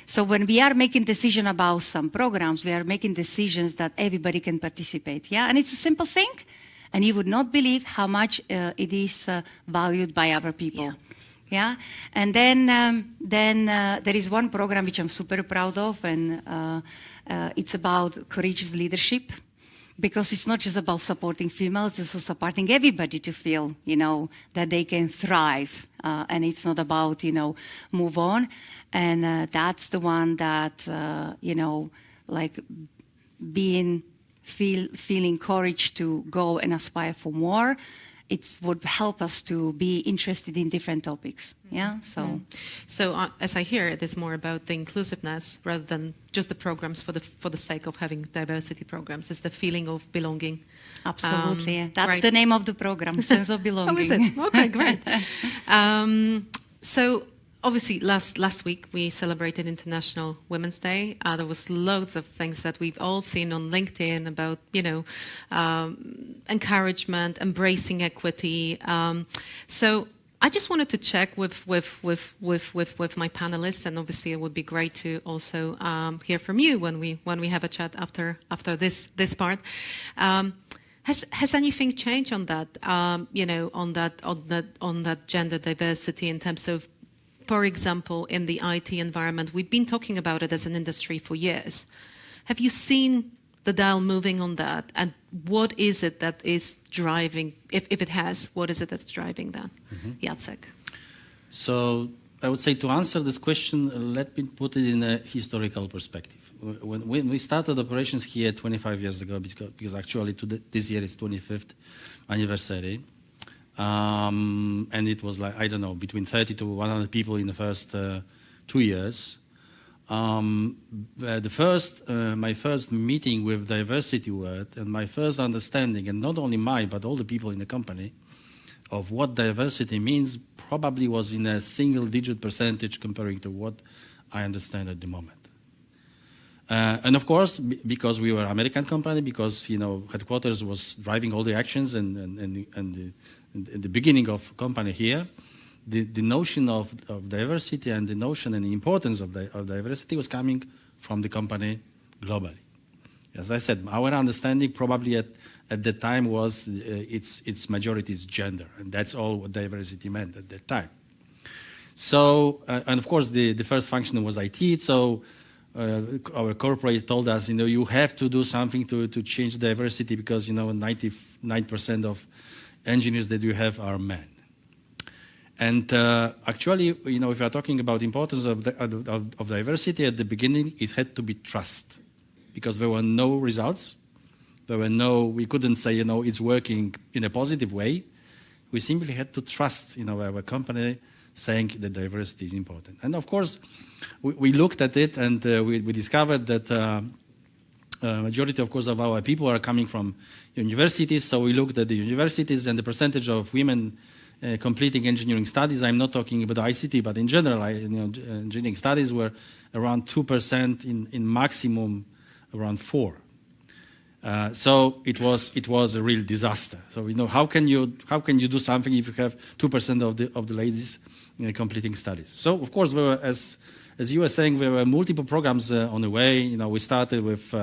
So when we are making decisions about some programs, we are making decisions that everybody can participate. Yeah, and it's a simple thing, and you would not believe how much it is valued by other people. Yeah, and then there is one program which I'm super proud of, and it's about courageous leadership. Because it's not just about supporting females, it's also supporting everybody to feel, that they can thrive. And it's not about, move on. And that's the one that, like feeling courage to go and aspire for more. It would help us to be interested in different topics. Yeah. So, as I hear it, it's more about the inclusiveness rather than just the programs for the sake of having diversity programs. It's the feeling of belonging. Absolutely. That's the name of the program, Sense of Belonging. Oh, is it? Okay, great. So obviously last week we celebrated International Women's Day. There was loads of things that we've all seen on LinkedIn about, encouragement, embracing equity. So I just wanted to check with my panelists, and obviously it would be great to also hear from you when we have a chat after this part. Has anything changed on that? On that gender diversity in terms of, for example, in the IT environment? We've been talking about it as an industry for years. Have you seen the dial moving on that? And what is it that is driving, if it has, what is it that's driving that? Jacek. So I would say to answer this question, let me put it in a historical perspective. When we started operations here 25 years ago, because actually this year is 25th anniversary, and it was like, I don't know, between 30 to 100 people in the first 2 years. My first meeting with diversity word and my first understanding, and not only mine, but all the people in the company, of what diversity means probably was in a single-digit percentage comparing to what I understand at the moment. And of course, because we were an American company, because headquarters was driving all the actions and the beginning of company here, the notion of diversity and the notion and the importance of diversity was coming from the company globally. As I said, our understanding probably at the time was its majority is gender, and that's all what diversity meant at that time. So, and of course, the first function was IT. So, our corporate told us, you have to do something to change diversity because 99% of engineers that you have are men. And actually, if you are talking about importance of diversity at the beginning, it had to be trust, because there were no results. We couldn't say, it's working in a positive way. We simply had to trust, our company saying that diversity is important. And of course, we looked at it and we discovered that majority, of course, of our people are coming from universities. So we looked at the universities and the percentage of women completing engineering studies. I'm not talking about ICT, but in general, engineering studies were around 2%, in maximum around 4%. So it was a real disaster. So how can you do something if you have 2% of the ladies completing studies? So of course, there were, as you were saying, there were multiple programs on the way. We started with.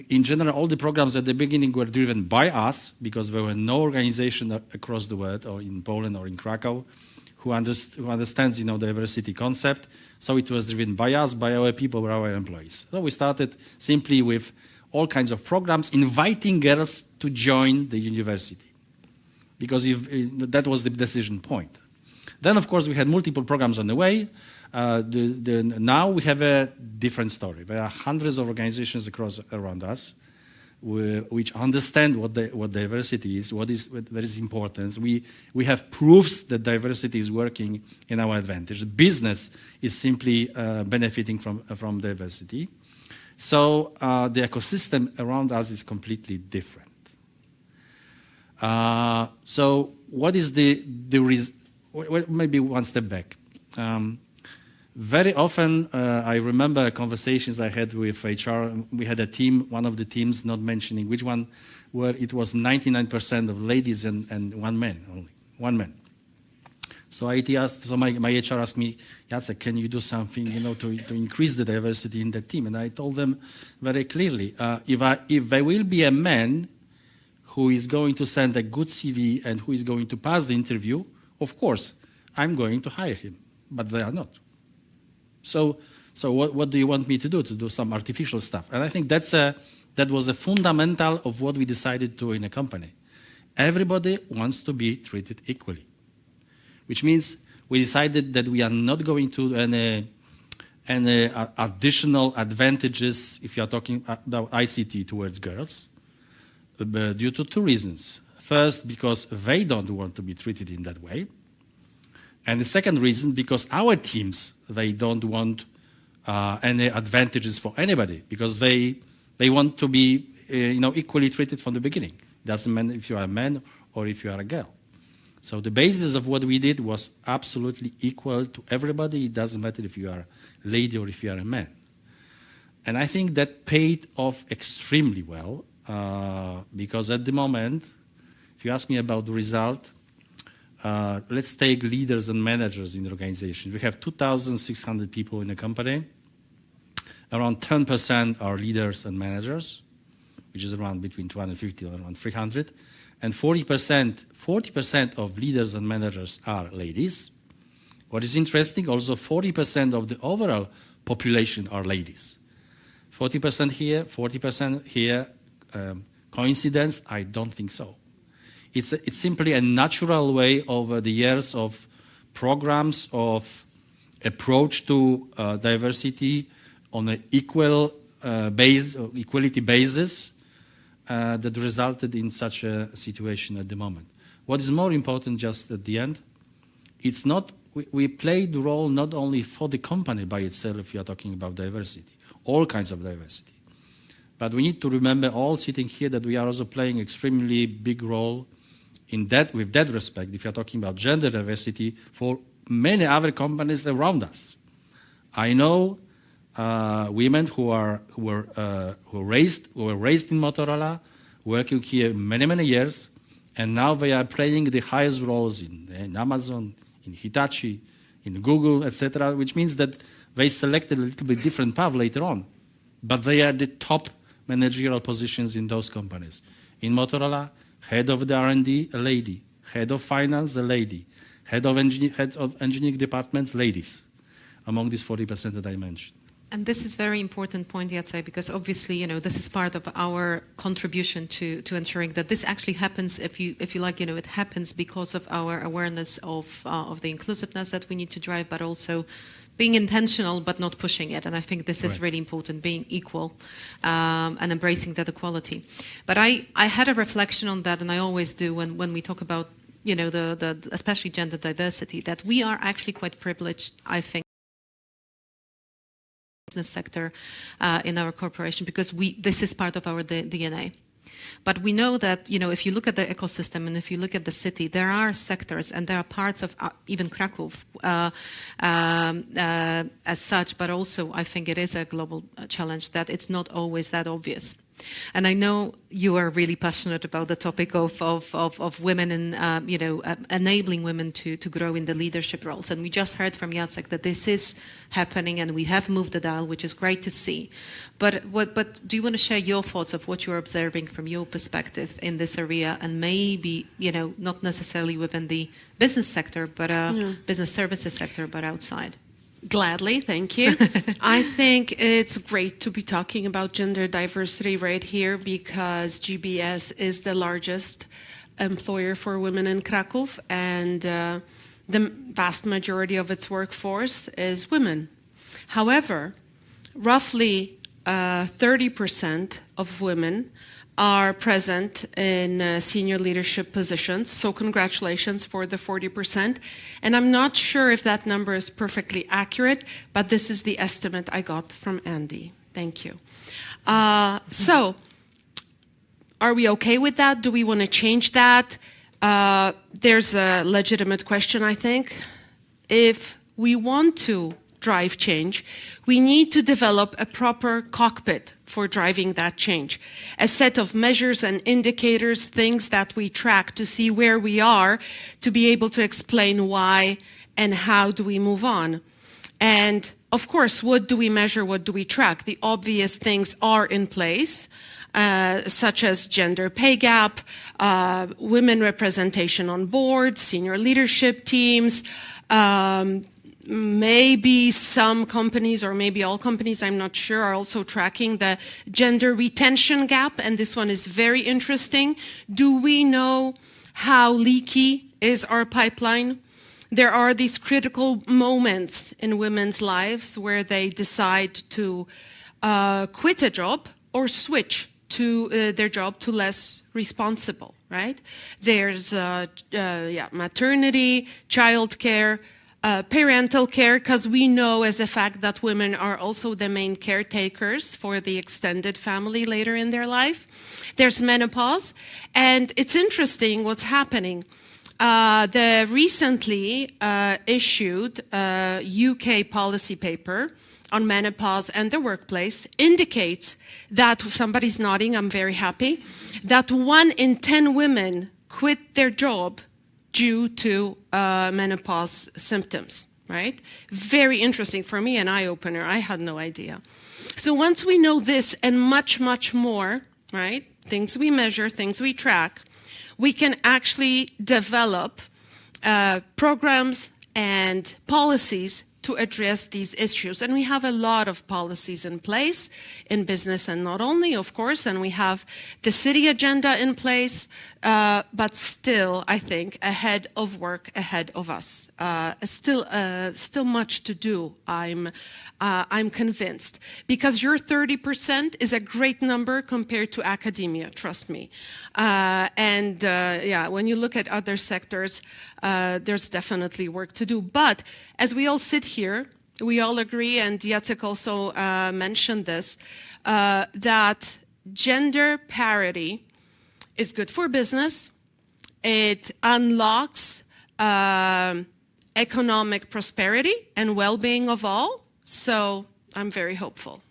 In general, all the programs at the beginning were driven by us because there were no organization across the world, or in Poland or in Krakow, who understands diversity concept. So it was driven by us, by our people, by our employees. So we started simply with all kinds of programs, inviting girls to join the university, because that was the decision point. Then, of course, we had multiple programs on the way. Now we have a different story. There are hundreds of organizations around us which understand what diversity is, what is important. We have proofs that diversity is working in our advantage. Business is simply benefiting from diversity. So the ecosystem around us is completely different. So what is the reason? Maybe one step back. Very often, I remember conversations I had with HR. We had a team, one of the teams, not mentioning which one, where it was 99% of ladies and one man, only one man. So my HR asked me, Jacek, can you do something, to increase the diversity in the team? And I told them very clearly, if there will be a man who is going to send a good CV and who is going to pass the interview, of course, I'm going to hire him, but they are not. So what do you want me to do? To do some artificial stuff? And I think that was a fundamental of what we decided to in a company. Everybody wants to be treated equally, which means we decided that we are not going to any additional advantages if you are talking about ICT towards girls, due to two reasons. First, because they don't want to be treated in that way. And the second reason, because our teams, they don't want any advantages for anybody, because they want to be equally treated from the beginning. Doesn't matter if you are a man or if you are a girl. So the basis of what we did was absolutely equal to everybody. It doesn't matter if you are a lady or if you are a man. And I think that paid off extremely well, because at the moment, if you ask me about the result, let's take leaders and managers in the organization. We have 2,600 people in the company. Around 10% are leaders and managers, which is around between 250 and around 300. And 40% of leaders and managers are ladies. What is interesting, also 40% of the overall population are ladies. 40% here, 40% here. Coincidence? I don't think so. It's simply a natural way over the years of programs of approach to diversity on an equality basis that resulted in such a situation at the moment. What is more important, just at the end, it's not we played the role not only for the company by itself. If you are talking about diversity, all kinds of diversity, but we need to remember all sitting here that we are also playing extremely big role in that, with that respect, if you're talking about gender diversity for many other companies around us. I know women who were raised in Motorola, working here many years, and now they are playing the highest roles in Amazon, in Hitachi, in Google, etc., which means that they selected a little bit different path later on. But they are the top managerial positions in those companies. In Motorola, head of the R&D, a lady. Head of finance, a lady. Head of engineering departments, ladies, among these 40% that I mentioned. And this is a very important point, Jacek, because obviously, this is part of our contribution to ensuring that this actually happens. If you like, it happens because of our awareness of the inclusiveness that we need to drive, but also being intentional but not pushing it. And I think this is really important, being equal and embracing that equality. But I had a reflection on that, and I always do when we talk about the especially gender diversity, that we are actually quite privileged, I think, business sector in our corporation, because this is part of our DNA. But we know that, if you look at the ecosystem and if you look at the city, there are sectors and there are parts of even Kraków as such, but also I think it is a global challenge that it's not always that obvious. And I know you are really passionate about the topic of women and, enabling women to grow in the leadership roles. And we just heard from Jacek that this is happening and we have moved the dial, which is great to see. But do you want to share your thoughts of what you're observing from your perspective in this area, and maybe, not necessarily within the business sector, but business services sector, but outside? Gladly, thank you. I think it's great to be talking about gender diversity right here, because GBS is the largest employer for women in Kraków, and the vast majority of its workforce is women. However, roughly 30% of women are present in senior leadership positions. So congratulations for the 40%. And I'm not sure if that number is perfectly accurate, but this is the estimate I got from Andy. Thank you. So are we okay with that? Do we want to change that? There's a legitimate question, I think. If we want to drive change, we need to develop a proper cockpit for driving that change. A set of measures and indicators, things that we track to see where we are, to be able to explain why and how do we move on. And of course, what do we measure, what do we track? The obvious things are in place, such as gender pay gap, women representation on boards, senior leadership teams, maybe some companies, or maybe all companies, I'm not sure, are also tracking the gender retention gap, and this one is very interesting. Do we know how leaky is our pipeline? There are these critical moments in women's lives where they decide to quit a job or switch to their job to less responsible, right? There's maternity, childcare, parental care, because we know as a fact that women are also the main caretakers for the extended family later in their life. There's menopause, and it's interesting what's happening. The recently issued UK policy paper on menopause and the workplace indicates that, somebody's nodding, I'm very happy, that 1 in 10 women quit their job due to menopause symptoms, right? Very interesting for me, an eye-opener. I had no idea. So once we know this and much, much more, right, things we measure, things we track, we can actually develop programs and policies to address these issues. And we have a lot of policies in place in business, and not only, of course, and we have the city agenda in place, but still, I think, ahead of work ahead of us. Still much to do, I'm convinced, because your 30% is a great number compared to academia, trust me. When you look at other sectors, there's definitely work to do. But as we all sit here, we all agree, and Jacek also mentioned this, that gender parity is good for business. It unlocks economic prosperity and well-being of all. So I'm very hopeful.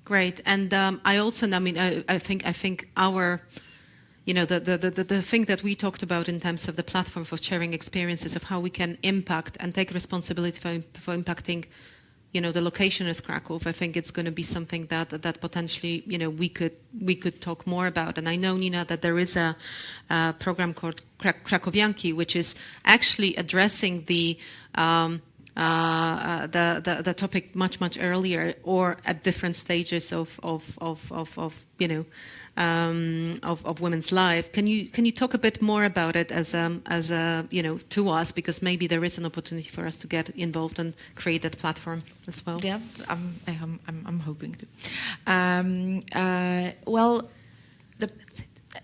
Great. And I also, I think our, the thing that we talked about in terms of the platform for sharing experiences of how we can impact and take responsibility for impacting the location is Kraków. I think it's going to be something that potentially, we could talk more about. And I know, Nina, that there is a program called Krakowianki, which is actually addressing the topic much earlier, or at different stages of women's life. Can you talk a bit more about it as to us, because maybe there is an opportunity for us to get involved and create that platform as well. Yeah, I'm hoping to. Well,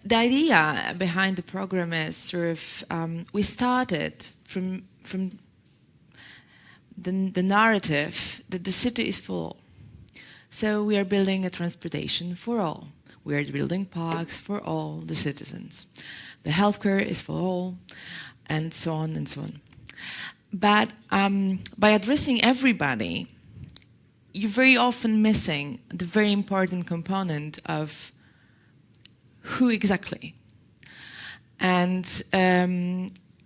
the idea behind the program is sort of we started from the narrative that the city is full. So we are building a transportation for all. We are building parks for all the citizens. The healthcare is for all, and so on and so on. But by addressing everybody, you're very often missing the very important component of who exactly. And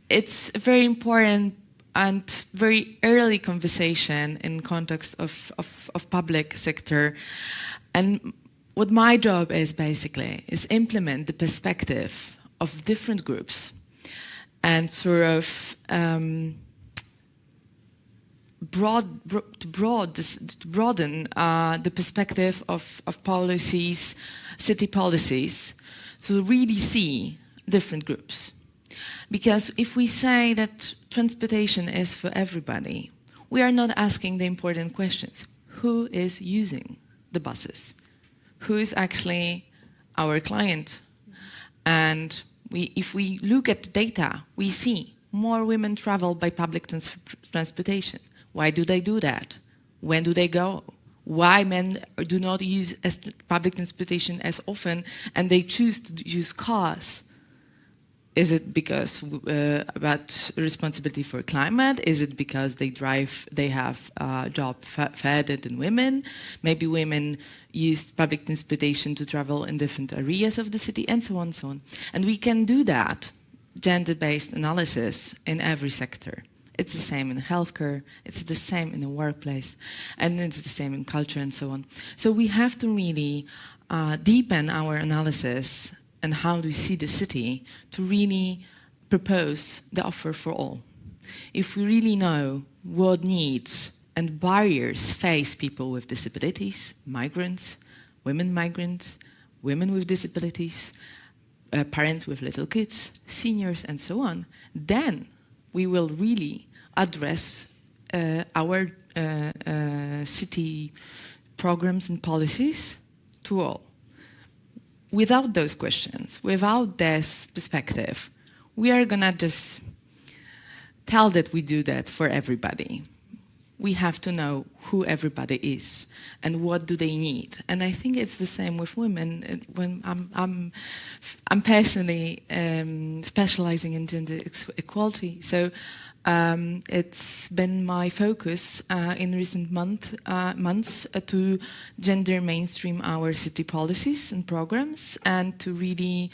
it's a very important and very early conversation in context of public sector. And what my job is basically is implement the perspective of different groups and sort of broaden the perspective of policies, city policies, to really see different groups. Because if we say that transportation is for everybody, we are not asking the important questions. Who is using the buses? Who is actually our client? And if we look at the data, we see more women travel by public transportation. Why do they do that? When do they go? Why men do not use public transportation as often and they choose to use cars? Is it because about responsibility for climate? Is it because they have a job further than women? Maybe women used public transportation to travel in different areas of the city, and so on and so on. And we can do that gender-based analysis in every sector. It's the same in healthcare, it's the same in the workplace, and it's the same in culture and so on. So we have to really deepen our analysis and how we see the city to really propose the offer for all. If we really know what needs and barriers face people with disabilities, migrants, women with disabilities, parents with little kids, seniors, and so on, then we will really address our city programs and policies to all. Without those questions, without this perspective, we are gonna just tell that we do that for everybody. We have to know who everybody is and what do they need. And I think it's the same with women. When I'm personally specializing in gender equality, so it's been my focus in recent months to gender mainstream our city policies and programs and to really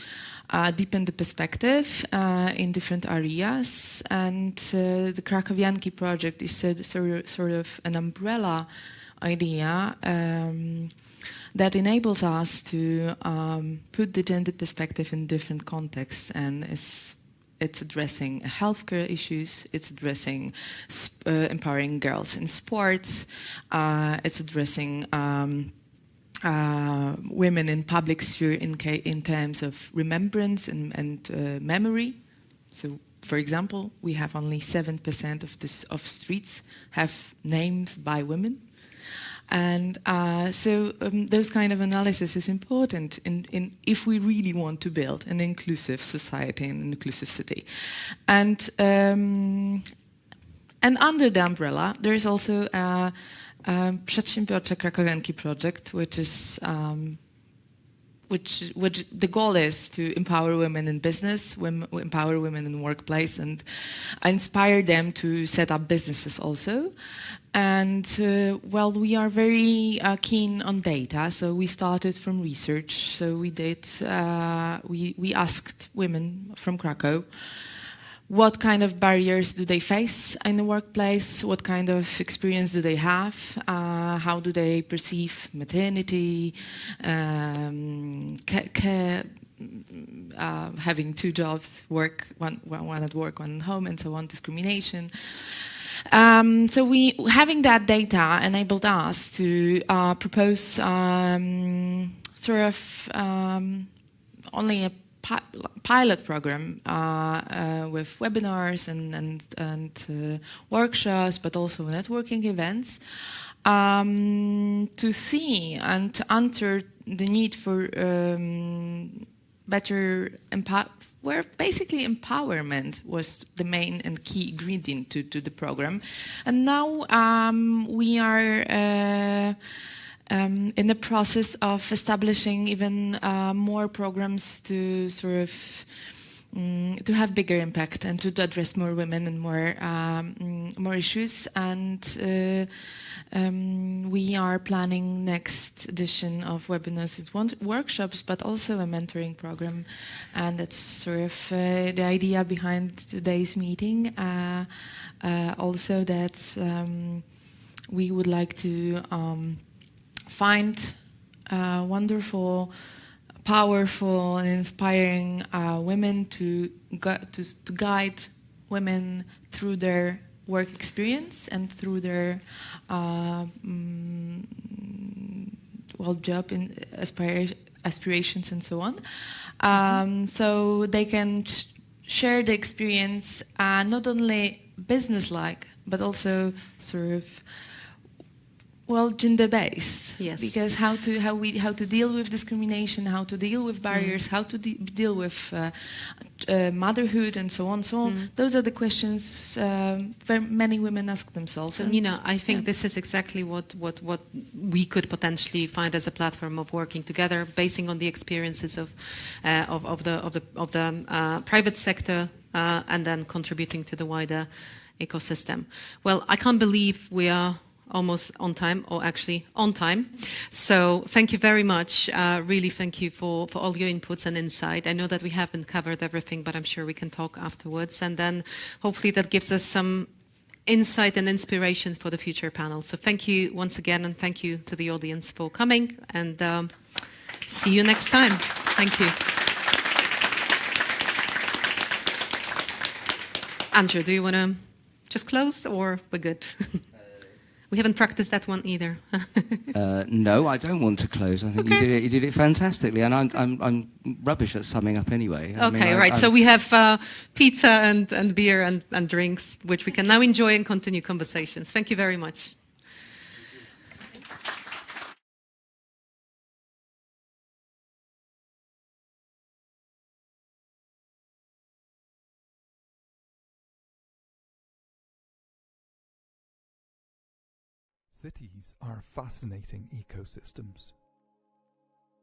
deepen the perspective in different areas. And the Krakowianki project is sort of an umbrella idea that enables us to put the gender perspective in different contexts, and it's addressing healthcare issues, it's addressing empowering girls in sports, it's addressing women in public sphere in terms of remembrance and memory. So, for example, we have only 7% of streets have names by women. And so those kind of analysis is important if we really want to build an inclusive society and an inclusive city. And under the umbrella, there is also a Przedsiębiorcze Krakowianki project, which is which the goal is to empower women in business, empower women in workplace, and inspire them to set up businesses also. And well, we are very keen on data, so we started from research. So we asked women from Krakow what kind of barriers do they face in the workplace? What kind of experience do they have? How do they perceive maternity, having two jobs, one at work, one at home, and so on, discrimination. So having that data enabled us to propose sort of only a pilot program with webinars and workshops, but also networking events, to see and answer the need for better where basically empowerment was the main and key ingredient to the program. And now we are in the process of establishing even more programs to sort of to have bigger impact and to address more women and more issues. And we are planning next edition of webinars and workshops, but also a mentoring program. And that's sort of the idea behind today's meeting. Also that we would like to find wonderful, powerful and inspiring women to guide women through their work experience and through their job aspirations and so on. So they can share the experience, not only business-like, but also sort of gender-based. Yes. Because how to deal with discrimination, how to deal with barriers, how to deal with motherhood, and so on. Those are the questions very many women ask themselves. And I think this is exactly what we could potentially find as a platform of working together, basing on the experiences of the private sector, and then contributing to the wider ecosystem. Well, I can't believe we are almost on time, or actually on time. So thank you very much. Really thank you for all your inputs and insight. I know that we haven't covered everything, but I'm sure we can talk afterwards. And then hopefully that gives us some insight and inspiration for the future panel. So thank you once again, and thank you to the audience for coming, and see you next time. Thank you. Andrew, do you want to just close, or we're good? We haven't practiced that one either. No, I don't want to close. I think you did it fantastically, and I'm rubbish at summing up anyway. Right. So we have pizza and beer and drinks, which we can now enjoy and continue conversations. Thank you very much. Cities are fascinating ecosystems.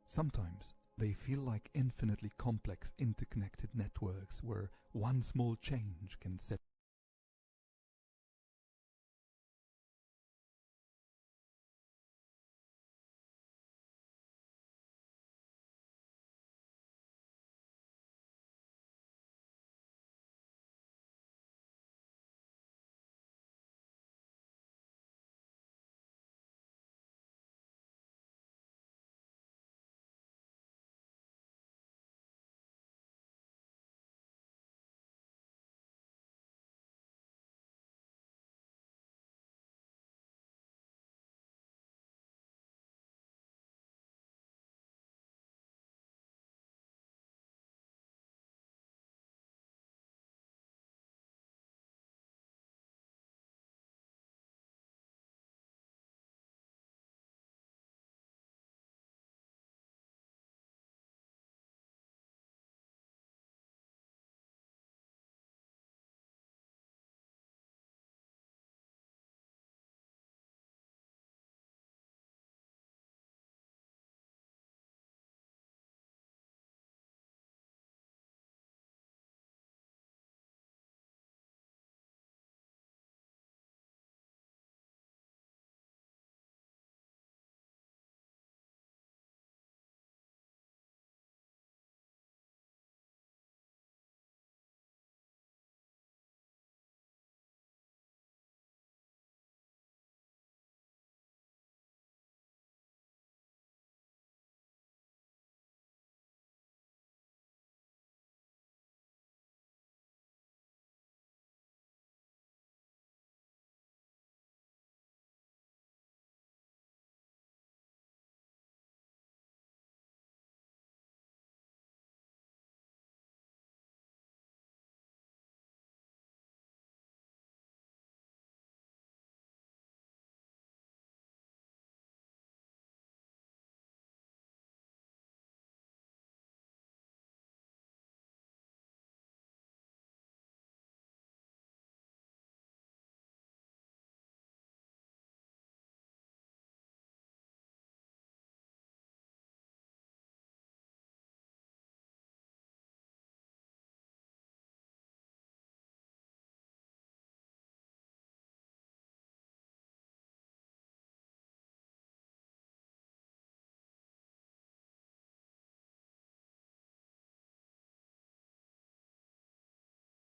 Sometimes they feel like infinitely complex interconnected networks where one small change can set